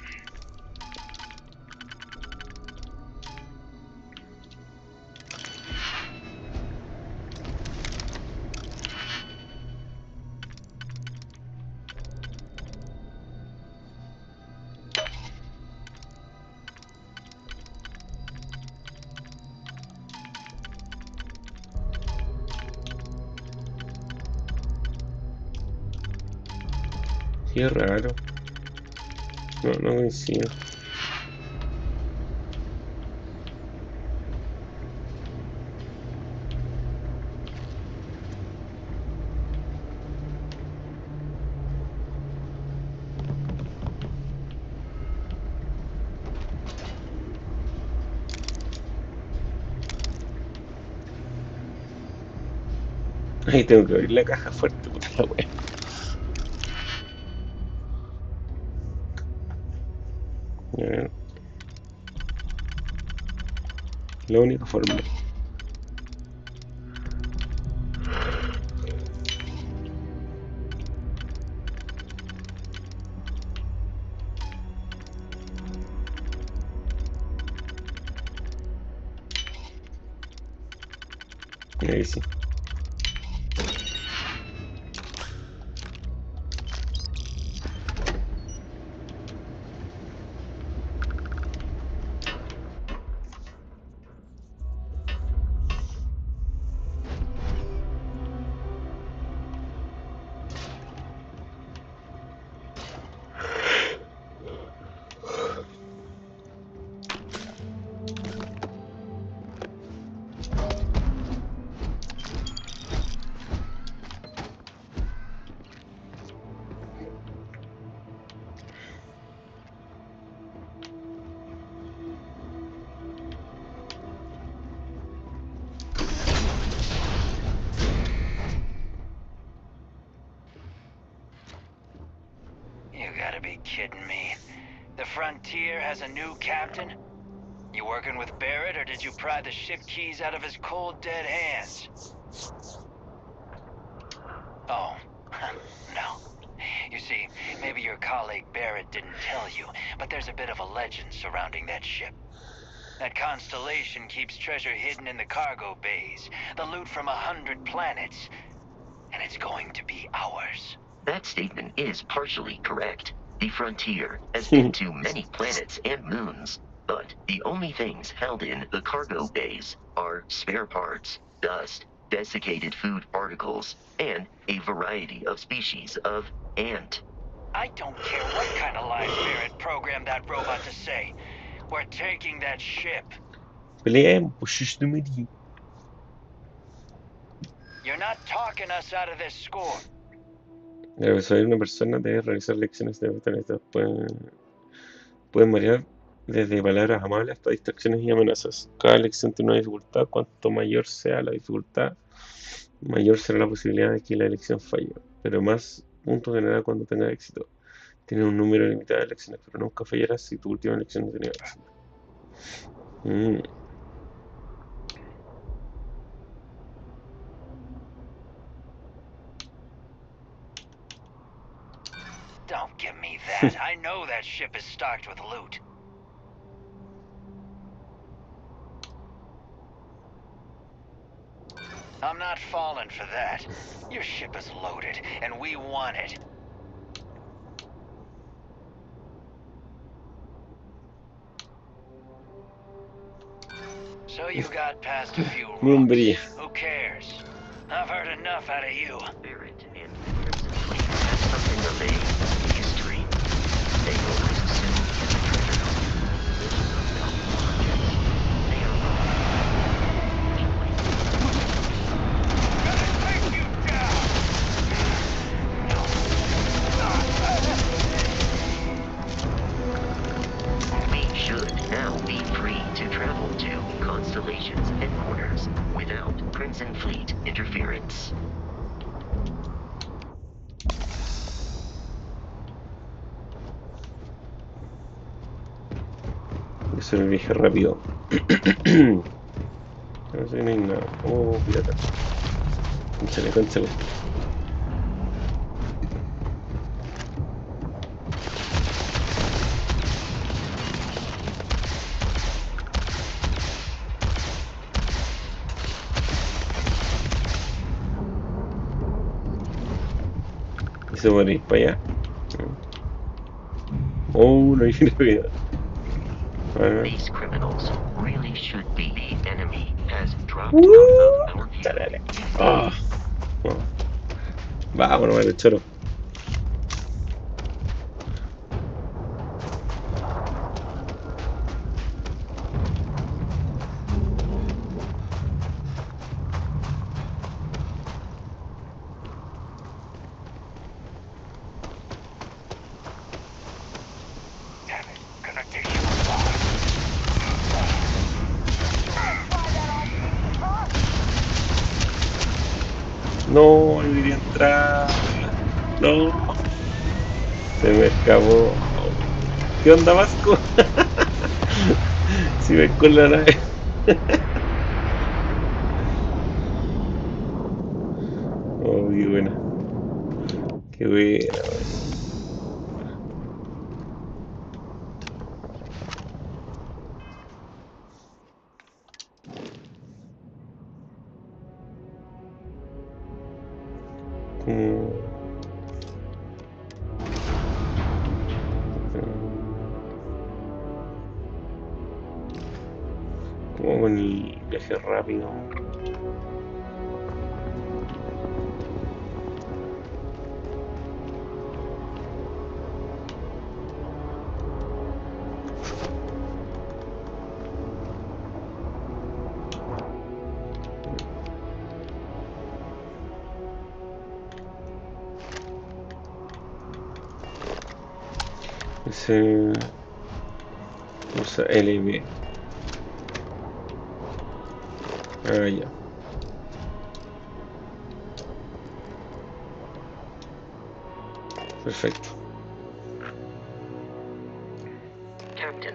Qué raro. No coincide. Ahí tengo que abrir la caja fuerte, puta la wea. A ver. La única forma. Ahí sí.
You gotta be kidding me. The Frontier has a new captain? You working with Barrett, or did you pry the ship keys out of his cold, dead hands? Oh, no. You see, maybe your colleague Barrett didn't tell you, but there's a bit of a legend surrounding that ship. That constellation keeps treasure hidden in the cargo bays, the loot from 100 planets, and it's going to be ours.
That statement is partially correct. The Frontier has been to many planets and moons, but the only things held in the cargo bays are spare parts, dust, desiccated food particles, and a variety of species of ant.
I don't care what kind of lies Barrett programmed that robot to say. We're taking that ship.
Peleemos, pues numeri.
You're not talking us out of this score.
Al persuadir a una persona debe realizar lecciones de Bethesda. Pueden variar desde palabras amables hasta distracciones y amenazas. Cada lección tiene una dificultad. Cuanto mayor sea la dificultad, mayor será la posibilidad de que la elección falle. Pero más puntos ganará cuando tenga éxito. Tiene un número limitado de lecciones, pero nunca fallarás si tu última elección no tenía éxito.
Don't give me that. I know that ship is stocked with loot. I'm not falling for that. Your ship is loaded, and we want it. So you got past a few rules. Who cares? I've heard enough out of you.
Barrett and Crimson Fleet have something of a history. They always assume in the treasure hunt. This is a valuable object. They are
Gonna take you down!
We should now be free to travel to Constellation's headquarters without Crimson Fleet interference.
Eso es el viaje rápido. No sé, no hay nada. Oh, pirata. Cónchale, cónchale. ¿Y se puede ir para allá? Oh, no hay gravedad.
These criminals really should be the enemy, as dropped out of our view.
Oh. Oh. Vámonos, el choro. No, no quería entrar. No, se me escapó. ¿Qué onda, Vasco? Si ves con la nave. Oh, qué buena. Qué buena, weón. Como con el viaje rápido. Ese usa LB. Ah, ya. Perfecto.
Captain,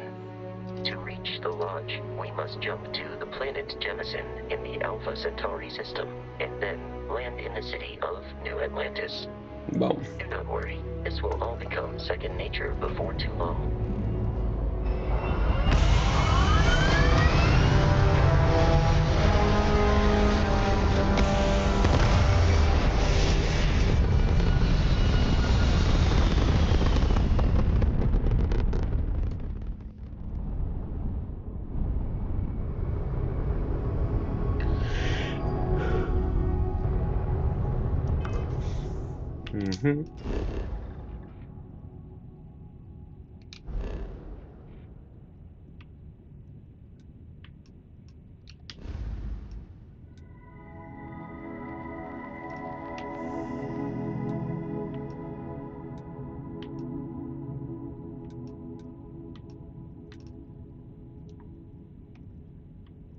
to reach the lodge, we must jump to the planet Jemison in the Alpha Centauri system, and then land in the city of New Atlantis.
Vamos.
Do not worry, this will all become second nature before too long.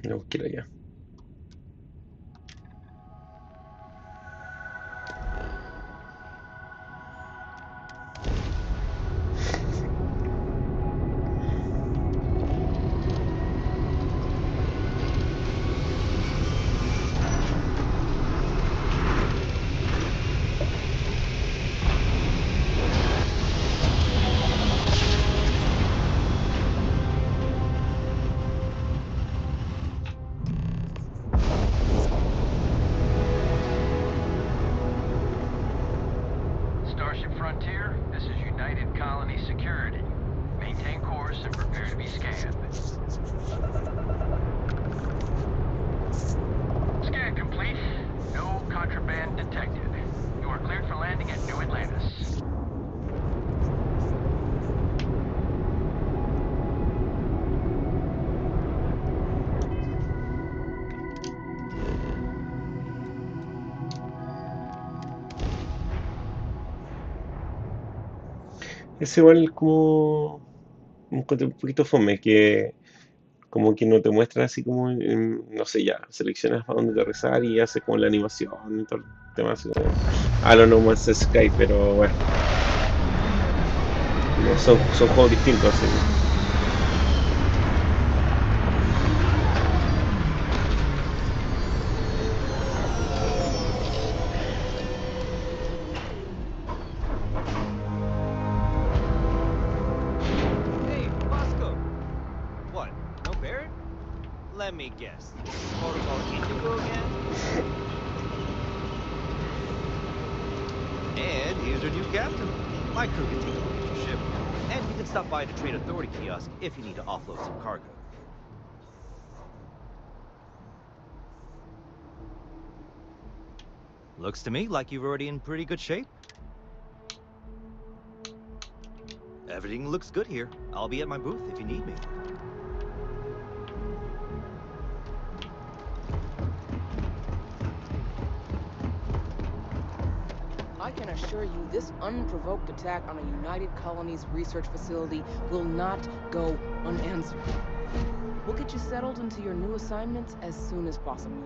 No quiero ya.
Starship Frontier, this is United Colony Security. Maintain course and prepare to be scanned. Scan complete. No contraband detected. You are cleared for landing at New Atlantis.
Es igual como un poquito fome, que como que no te muestra así como, no sé, ya, seleccionas para dónde aterrizar y hace como la animación y todo el tema así como, a lo No Man's Sky, pero bueno, no, son juegos distintos, así.
Hey, Bosco! What, no Barrett? Let me guess. Protocol Indigo again? And here's your new captain. My crew can take a look at your ship. And you can stop by the Trade Authority kiosk if you need to offload some cargo. Looks to me like you're already in pretty good shape. Everything looks good here. I'll be at my booth if you need me.
I can assure you this unprovoked attack on a United Colonies research facility will not go unanswered. We'll get you settled into your new assignments as soon as possible.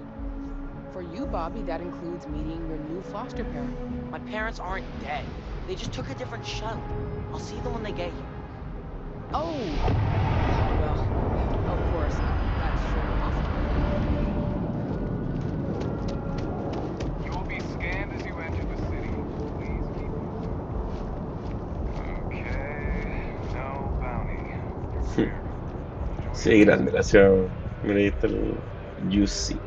For you, Bobby, that includes meeting your new foster parent.
My parents aren't dead. They just took a different shuttle. I'll see them when they get here.
Oh! Well, of course, that's sure possible.
You will be scanned as you enter the city. Please keep moving. Okay, no bounty.
Sí, grande la ciudad. Mira, ahí está el UC.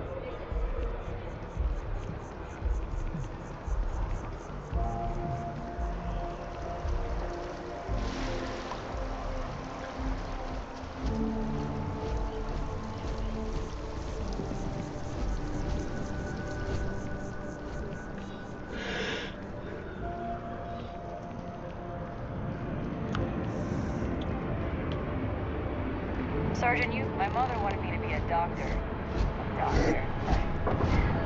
Sergeant, my mother wanted me to be a doctor. A doctor.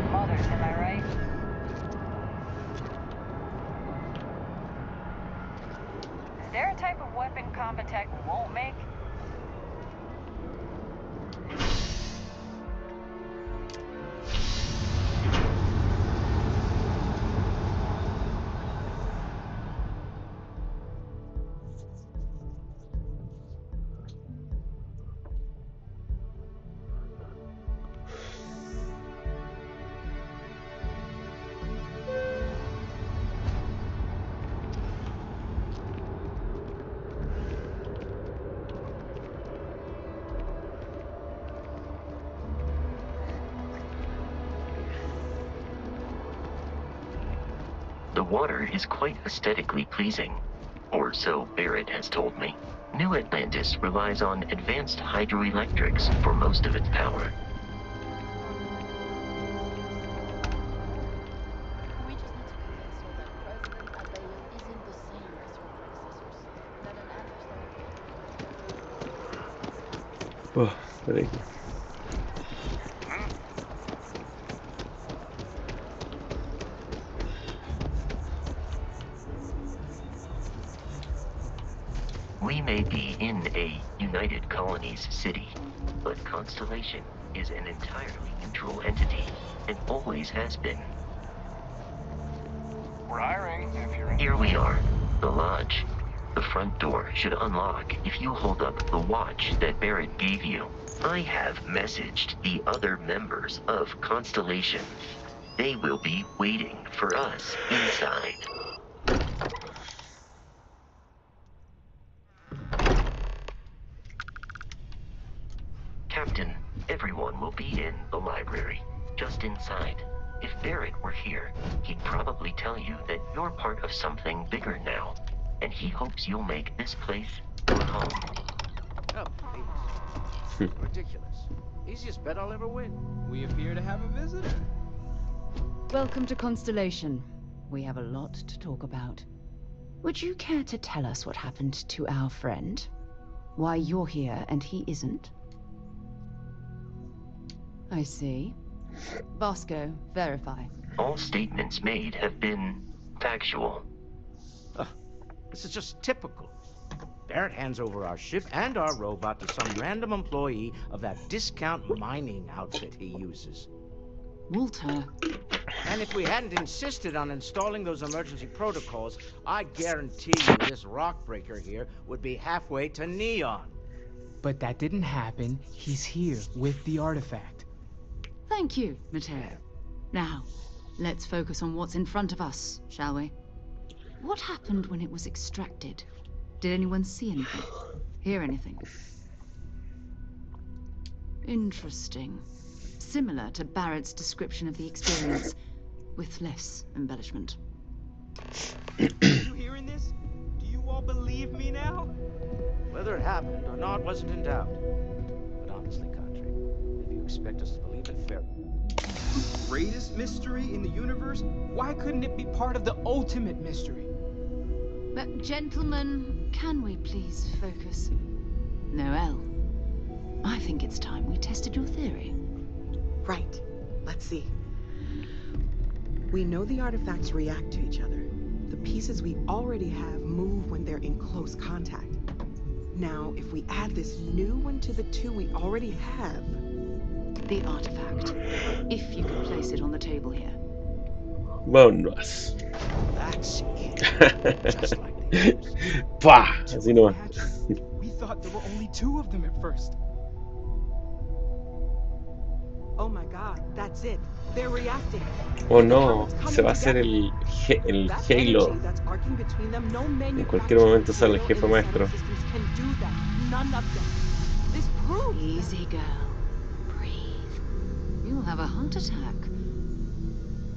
Mothers, am I right? Is there a type of weapon combat tech won't make?
The water is quite aesthetically pleasing, or so Barrett has told me. New Atlantis relies on advanced hydroelectrics for most of its power.
Oh, espera.
We may be in a United Colonies city, but Constellation is an entirely neutral entity, and always has been.
We're hiring if you're in.
Here we are, the lodge. The front door should unlock if you hold up the watch that Barrett gave you. I have messaged the other members of Constellation. They will be waiting for us inside. Captain, everyone will be in the library, just inside. If Barrett were here, he'd probably tell you that you're part of something bigger now, and he hopes you'll make this place your home.
Oh, please. Ridiculous. Easiest bet I'll ever win.
We appear to have a visitor.
Welcome to Constellation. We have a lot to talk about. Would you care to tell us what happened to our friend? Why you're here and he isn't? I see. Bosco, verify.
All statements made have been factual.
This is just typical. Barrett hands over our ship and our robot to some random employee of that discount mining outfit he uses.
Walter.
And if we hadn't insisted on installing those emergency protocols, I guarantee you this rock breaker here would be halfway to Neon.
But that didn't happen. He's here with the artifact.
Thank you, Matteo. Now, let's focus on what's in front of us, shall we? What happened when it was extracted? Did anyone see anything? Hear anything? Interesting. Similar to Barrett's description of the experience, with less embellishment.
Are you hearing this? Do you all believe me now?
Whether it happened or not wasn't in doubt. But honestly, Country, if you expect us to believe in fair...
The greatest mystery in the universe? Why couldn't it be part of the ultimate mystery?
But gentlemen, can we please focus? Noel, I think it's time we tested your theory.
Right. Let's see. We know the artifacts react to each other. The pieces we already have move when they're in close contact. Now, if we add this new one to the two we already have,
The artifact. If you can place it on the table here.
Vámonos.
That's it. Just like the others.
¡Pah! Así nomás.
We thought there were only 2 of them at first.
Oh my god, that's it. They're reacting.
Oh no, se va a hacer el Halo.
That's arcing between them. No
En cualquier momento sale el jefe maestro.
Can do that. None of them. This proves.
Easy, girl. Breathe. You'll have a heart attack.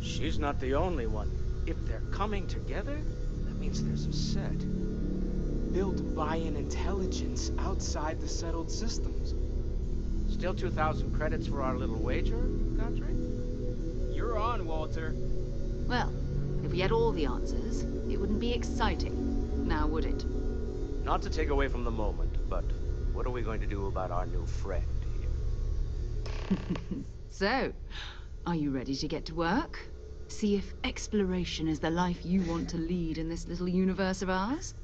She's not the only one. If they're coming together, that means there's a set.
Built by an intelligence outside the settled systems.
Still 2,000 credits for our little wager, Godfrey?
You're on, Walter.
Well, if we had all the answers, it wouldn't be exciting. Now, would it?
Not to take away from the moment, but what are we going to do about our new friend here?
So, are you ready to get to work? See if exploration is the life you want to lead in this little universe of ours?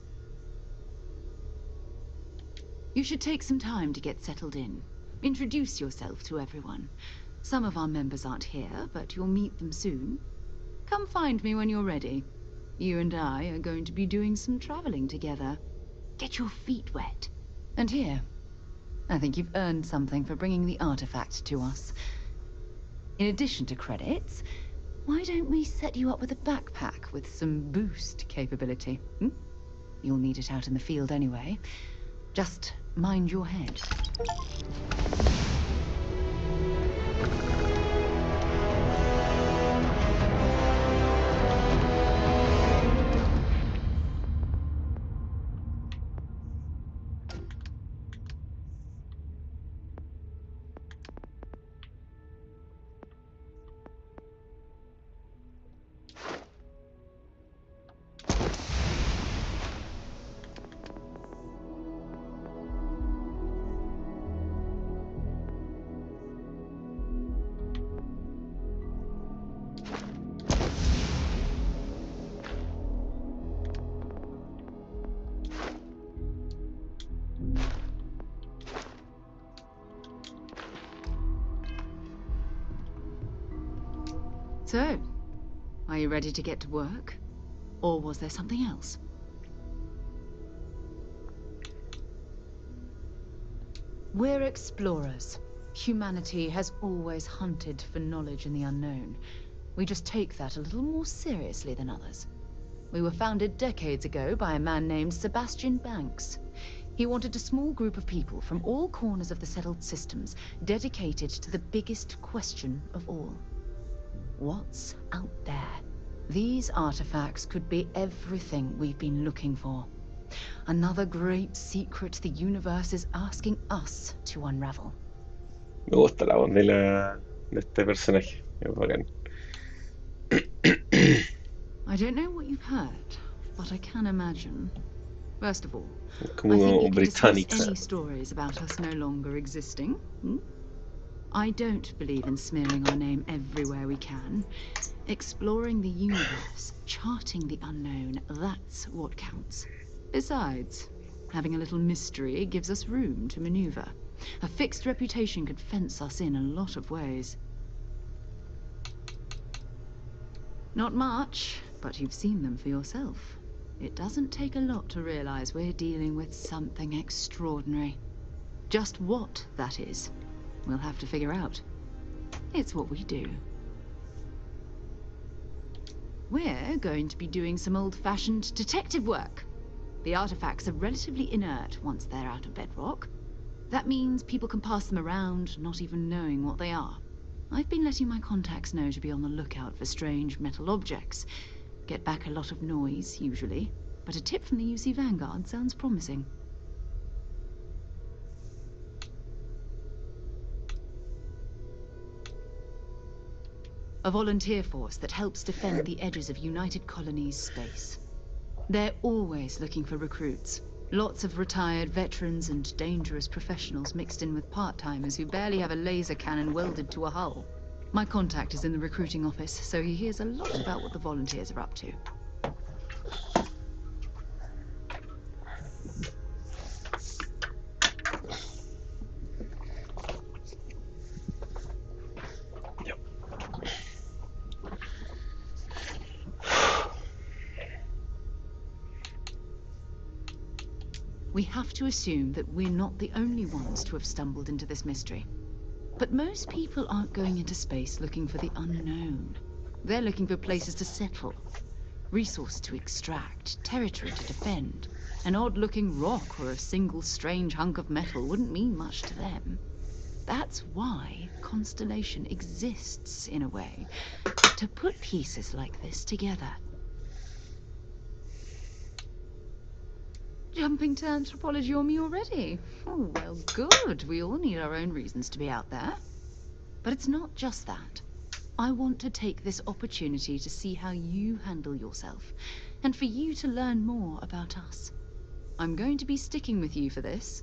You should take some time to get settled in. Introduce yourself to everyone. Some of our members aren't here, but you'll meet them soon. Come find me when you're ready. You and I are going to be doing some traveling together. Get your feet wet. And here, I think you've earned something for bringing the artifact to us. In addition to credits, why don't we set you up with a backpack with some boost capability? You'll need it out in the field anyway. Just mind your head. So, are you ready to get to work? Or was there something else? We're explorers. Humanity has always hunted for knowledge in the unknown. We just take that a little more seriously than others. We were founded decades ago by a man named Sebastian Banks. He wanted a small group of people from all corners of the settled systems dedicated to the biggest question of all. What's out there? These artifacts could be everything we've been looking for. Another great secret the universe is asking us to unravel.
Me gusta la voz de este personaje. Es bacán.
I don't know what you've heard, but I can imagine. First of all,
Como
I think you can discuss
británica.
any stories about us no longer existing. I don't believe in smearing our name everywhere we can. Exploring the universe, charting the unknown, that's what counts. Besides, having a little mystery gives us room to maneuver. A fixed reputation could fence us in a lot of ways. Not much, but you've seen them for yourself. It doesn't take a lot to realize we're dealing with something extraordinary. Just what that is, we'll have to figure out. It's what we do. We're going to be doing some old-fashioned detective work. The artifacts are relatively inert once they're out of bedrock. That means people can pass them around, not even knowing what they are. I've been letting my contacts know to be on the lookout for strange metal objects. Get back a lot of noise, usually, but a tip from the UC Vanguard sounds promising. A volunteer force that helps defend the edges of United Colonies space. They're always looking for recruits. Lots of retired veterans and dangerous professionals mixed in with part-timers who barely have a laser cannon welded to a hull. My contact is in the recruiting office, so he hears a lot about what the volunteers are up to. We have to assume that we're not the only ones to have stumbled into this mystery. But most people aren't going into space looking for the unknown. They're looking for places to settle, resources to extract, territory to defend. An odd-looking rock or a single strange hunk of metal wouldn't mean much to them. That's why Constellation exists, in a way, to put pieces like this together. Jumping to anthropology on me already? Oh, well, good. We all need our own reasons to be out there. But it's not just that. I want to take this opportunity to see how you handle yourself, and for you to learn more about us. I'm going to be sticking with you for this.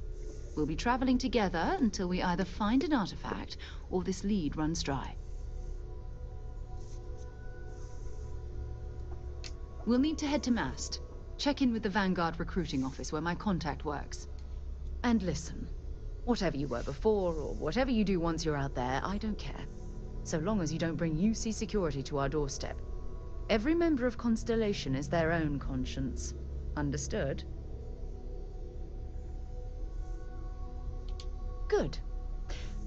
We'll be traveling together until we either find an artifact or this lead runs dry. We'll need to head to Mast. Check in with the Vanguard recruiting office where my contact works. And listen, whatever you were before or whatever you do once you're out there, I don't care. So long as you don't bring UC security to our doorstep. Every member of Constellation is their own conscience. Understood? Good.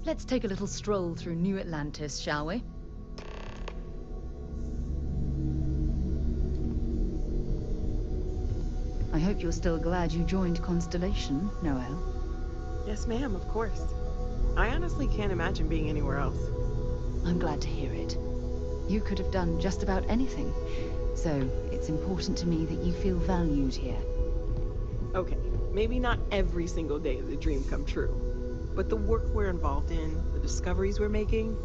Let's take a little stroll through New Atlantis, shall we? I hope you're still glad you joined Constellation, Noelle.
Yes, ma'am, of course. I honestly can't imagine being anywhere else.
I'm glad to hear it. You could have done just about anything, so it's important to me that you feel valued here.
Okay, maybe not every single day is a dream come true, but the work we're involved in, the discoveries we're making,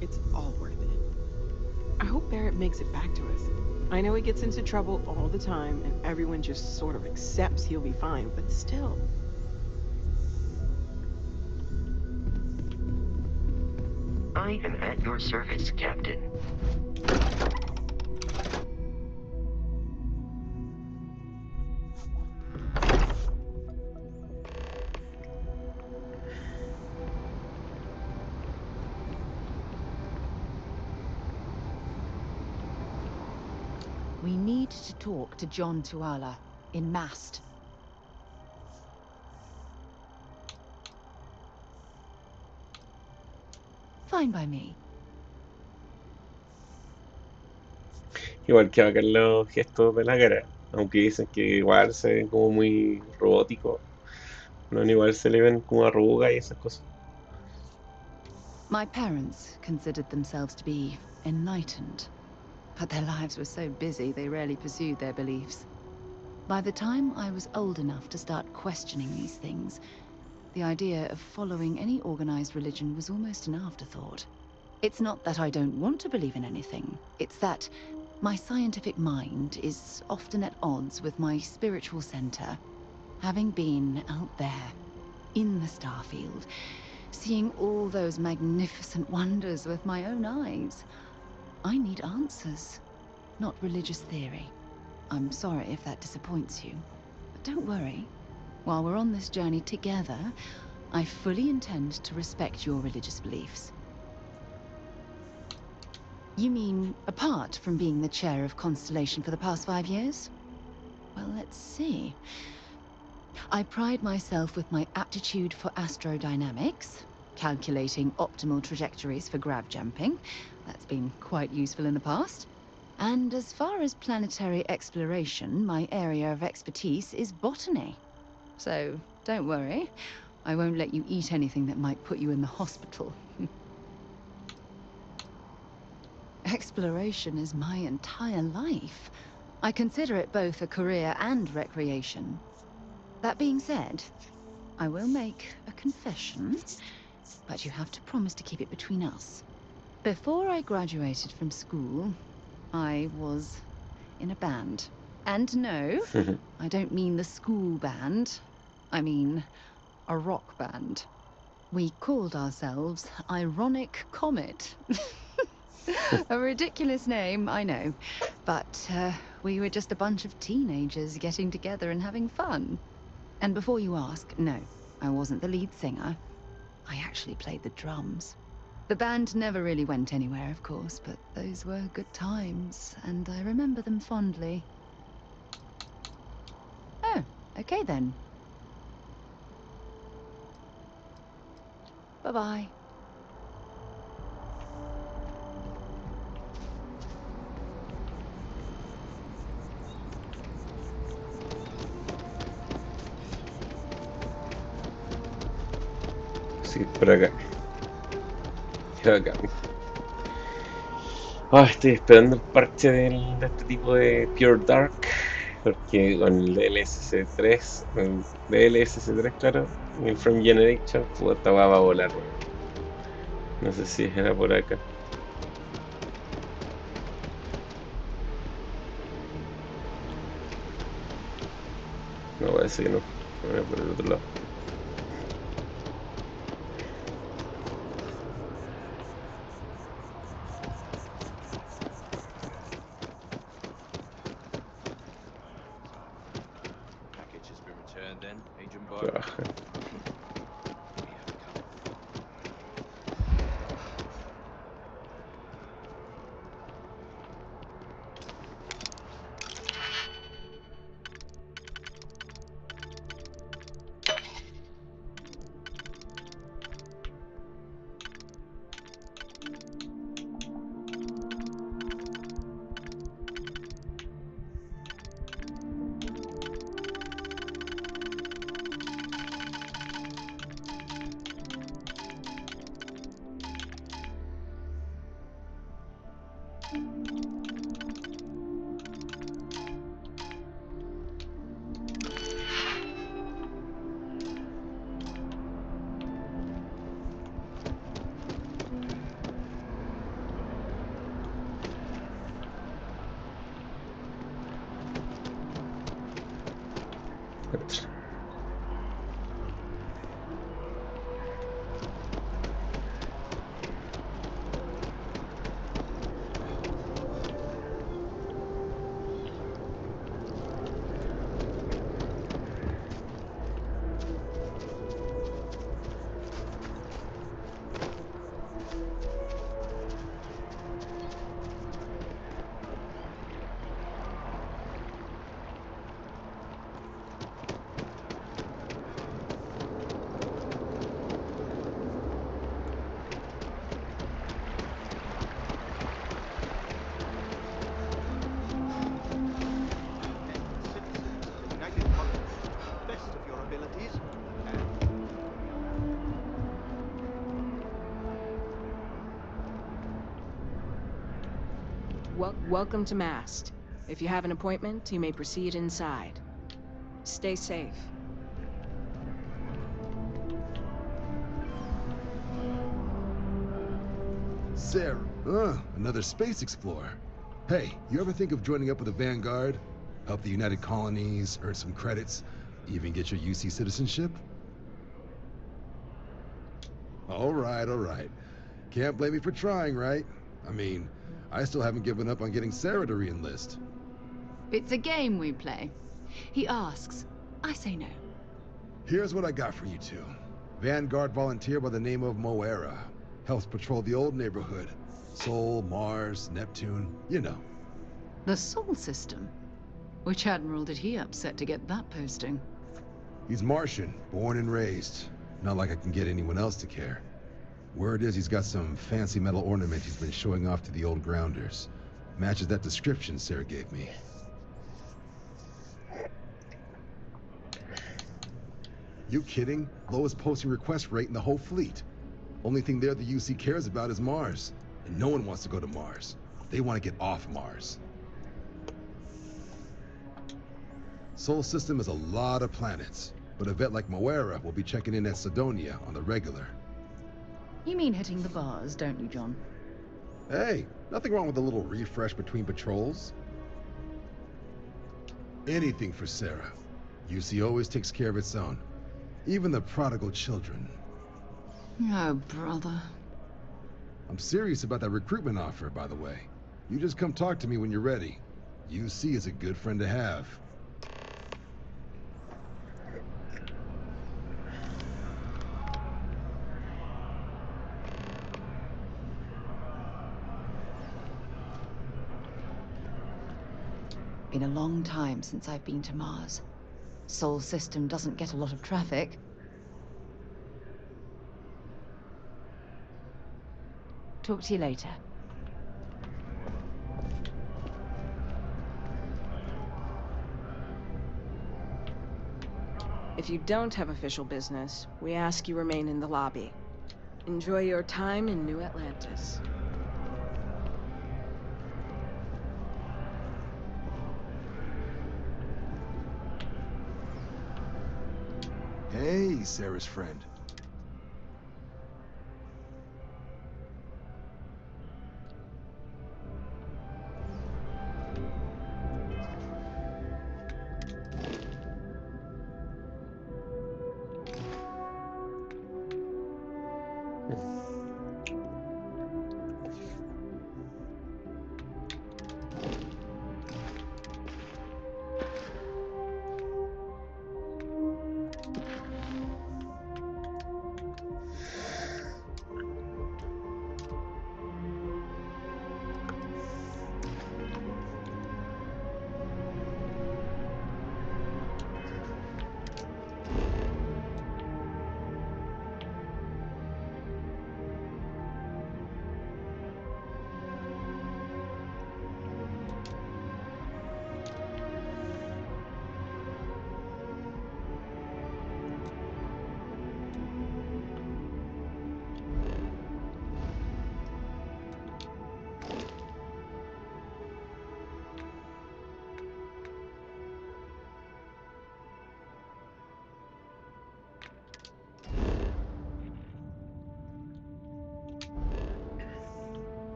it's all worth it. I hope Barrett makes it back to us. I know he gets into trouble all the time, and everyone just sort of accepts he'll be fine, but still.
I am at your service, Captain.
We need to talk to John Tuala in Mast. Fine by me.
Igual que bacán los gestos de la cara, aunque dicen que igual se ven como muy robóticos. No, igual se le ven como arrugas y esas cosas.
My parents considered themselves to be enlightened, but their lives were so busy they rarely pursued their beliefs. By the time I was old enough to start questioning these things, the idea of following any organized religion was almost an afterthought. It's not that I don't want to believe in anything, it's that my scientific mind is often at odds with my spiritual center. Having been out there, in the Starfield, seeing all those magnificent wonders with my own eyes, I need answers, not religious theory. I'm sorry if that disappoints you, but don't worry. While we're on this journey together, I fully intend to respect your religious beliefs. You mean, apart from being the chair of Constellation for the past 5 years? Well, let's see. I pride myself with my aptitude for astrodynamics, calculating optimal trajectories for grav jumping. That's been quite useful in the past. And as far as planetary exploration, my area of expertise is botany. So, don't worry. I won't let you eat anything that might put you in the hospital. Exploration is my entire life. I consider it both a career and recreation. That being said, I will make a confession, but you have to promise to keep it between us. Before I graduated from school, I was in a band. And no, I don't mean the school band. I mean a rock band. We called ourselves Ironic Comet. A ridiculous name, I know. But we were just a bunch of teenagers getting together and having fun. And before you ask, no, I wasn't the lead singer. I actually played the drums. The band never really went anywhere, of course, but those were good times, and I remember them fondly. Oh, okay then. Bye-bye.
Así que por acá. Qué bacán. Estoy esperando el parche de este tipo de Pure Dark. Porque con el DLSS3, claro, y el Frame Generator, puta, va a volar. No sé si era por acá. No, parece que no. Voy a por el otro lado.
Package has been returned then, Agent Boy.
Baja.
Welcome to Mast. If you have an appointment, you may proceed inside. Stay safe.
Sarah. Another space explorer. Hey, you ever think of joining up with the Vanguard? Help the United Colonies, earn some credits, even get your UC citizenship? All right. Can't blame me for trying, right? I mean, I still haven't given up on getting Sarah to re-enlist.
It's a game we play. He asks, I say no.
Here's what I got for you two. Vanguard volunteer by the name of Moera. Helps patrol the old neighborhood. Sol, Mars, Neptune, you know.
The Sol system? Which admiral did he upset to get that posting?
He's Martian, born and raised. Not like I can get anyone else to care. Word is he's got some fancy metal ornament he's been showing off to the old grounders. Matches that description Sarah gave me. You kidding? Lowest posting request rate in the whole fleet. Only thing there the UC cares about is Mars. And no one wants to go to Mars. They want to get off Mars. Sol system is a lot of planets, but a vet like Moera will be checking in at Sidonia on the regular.
You mean hitting the bars, don't you, John?
Hey, nothing wrong with a little refresh between patrols. Anything for Sarah. UC always takes care of its own. Even the prodigal children.
Oh, brother.
I'm serious about that recruitment offer, by the way. You just come talk to me when you're ready. UC is a good friend to have.
Been a long time since I've been to Mars. Sol system doesn't get a lot of traffic. Talk to you later.
If you don't have official business, we ask you remain in the lobby. Enjoy your time in New Atlantis.
Hey, Sarah's friend.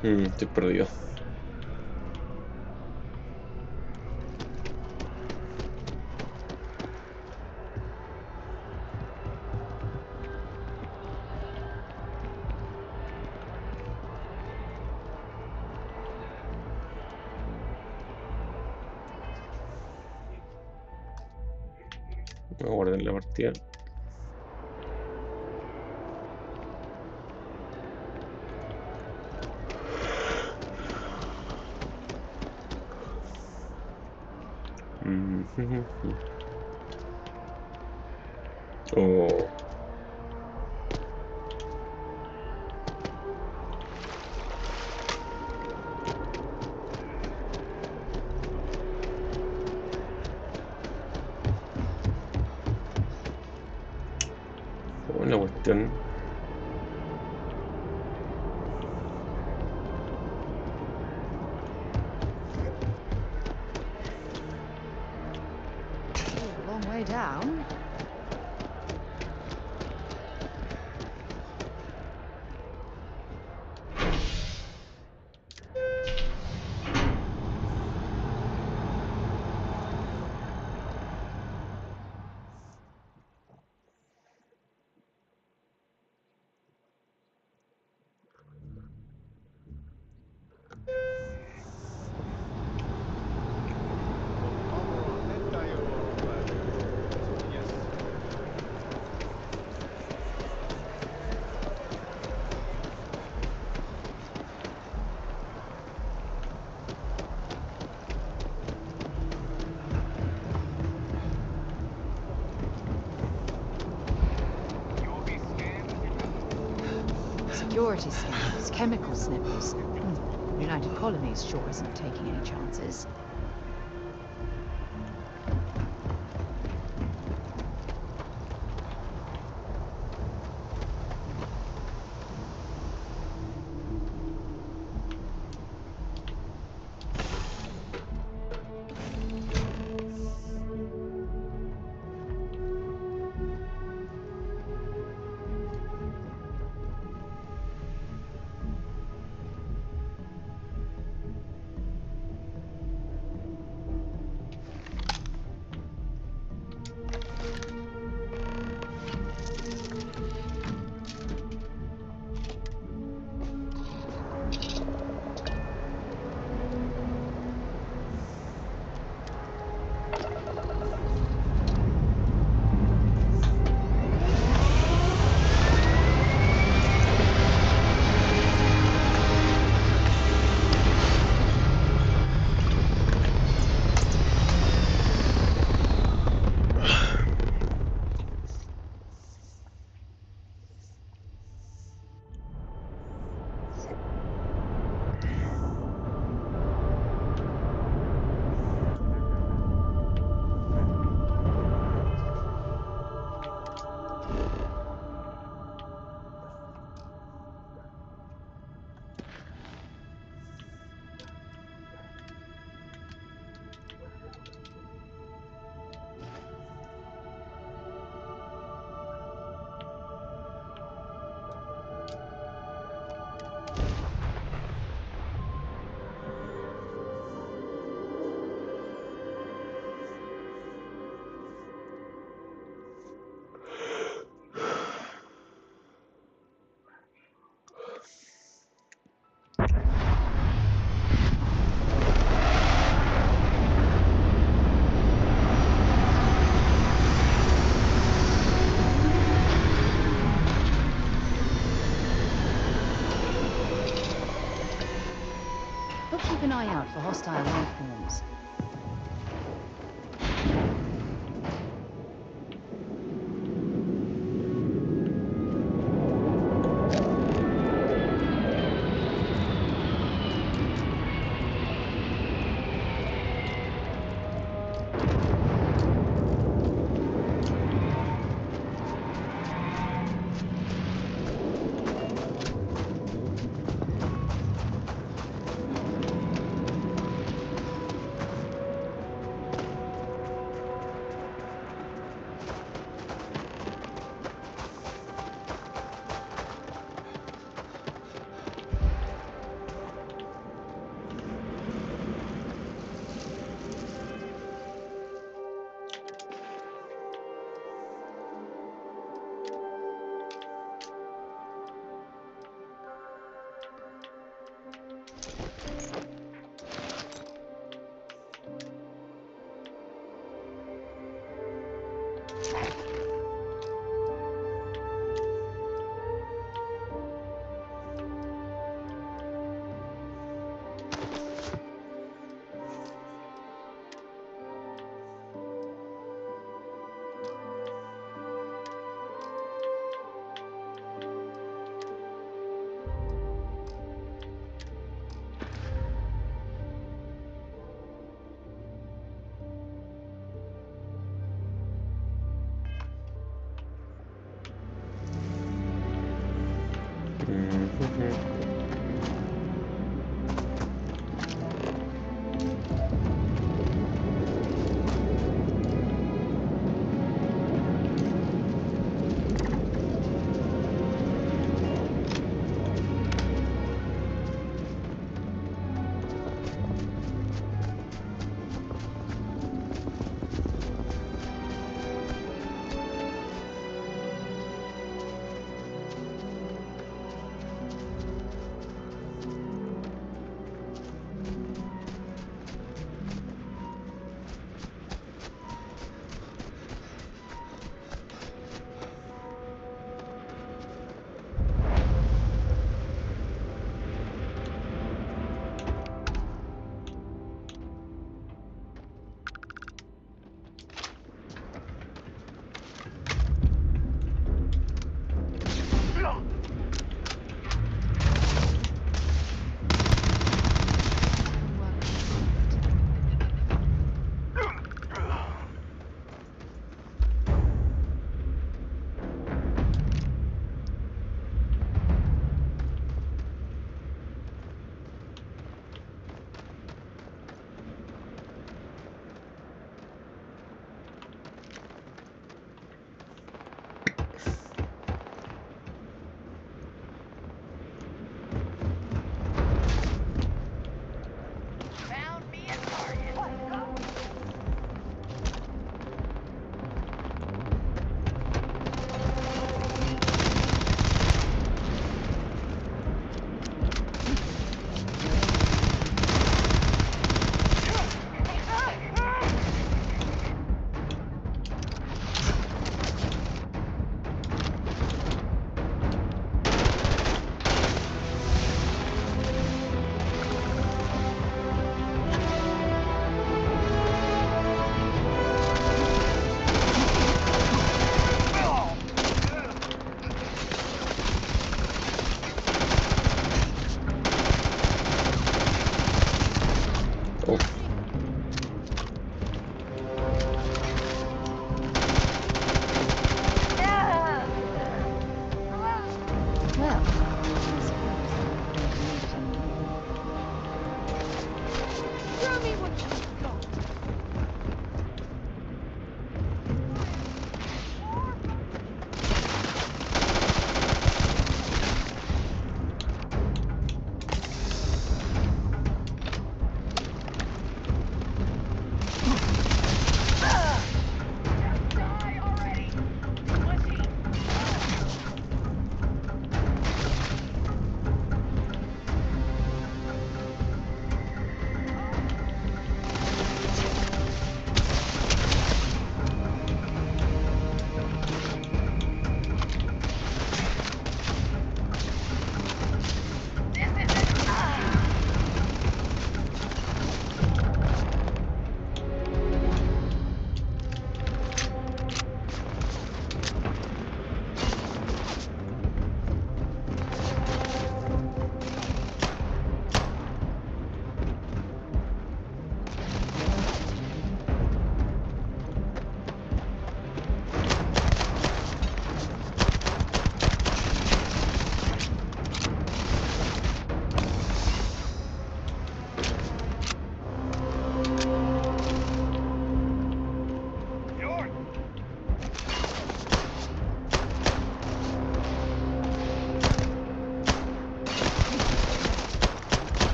Estoy perdido. Voy a guardar la partida. Oh. Una cuestión.
Long way down. Security scanners, chemical sniffers. United Colonies sure isn't taking any chances. hostile life forms.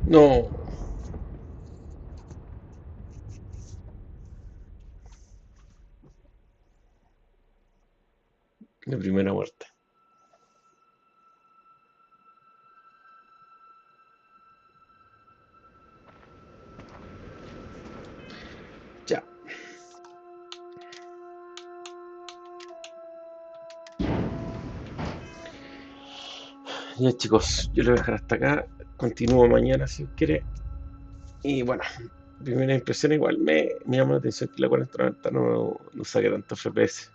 No. La primera muerte. Ya. Ya chicos, yo lo voy a dejar hasta acá. Continúo mañana si quiere. Y bueno, primera impresión igual me llama la atención que la 4090 no saque tanto FPS.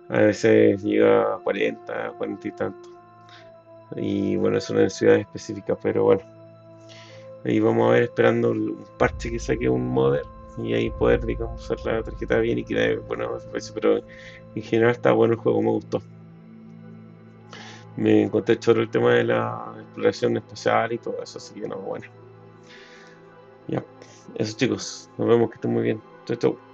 A veces llega a 40, 40 y tanto. Y bueno, es una ciudad específica, pero bueno. Ahí vamos a ver esperando un parche que saque un modder y ahí poder, digamos, usar la tarjeta bien y que dé buenos FPS. Pero en general está bueno el juego, me gustó. Me encontré choro el tema de la exploración espacial y todo eso, así que no, bueno. Ya, eso chicos, nos vemos, que estén muy bien. Chau, chau.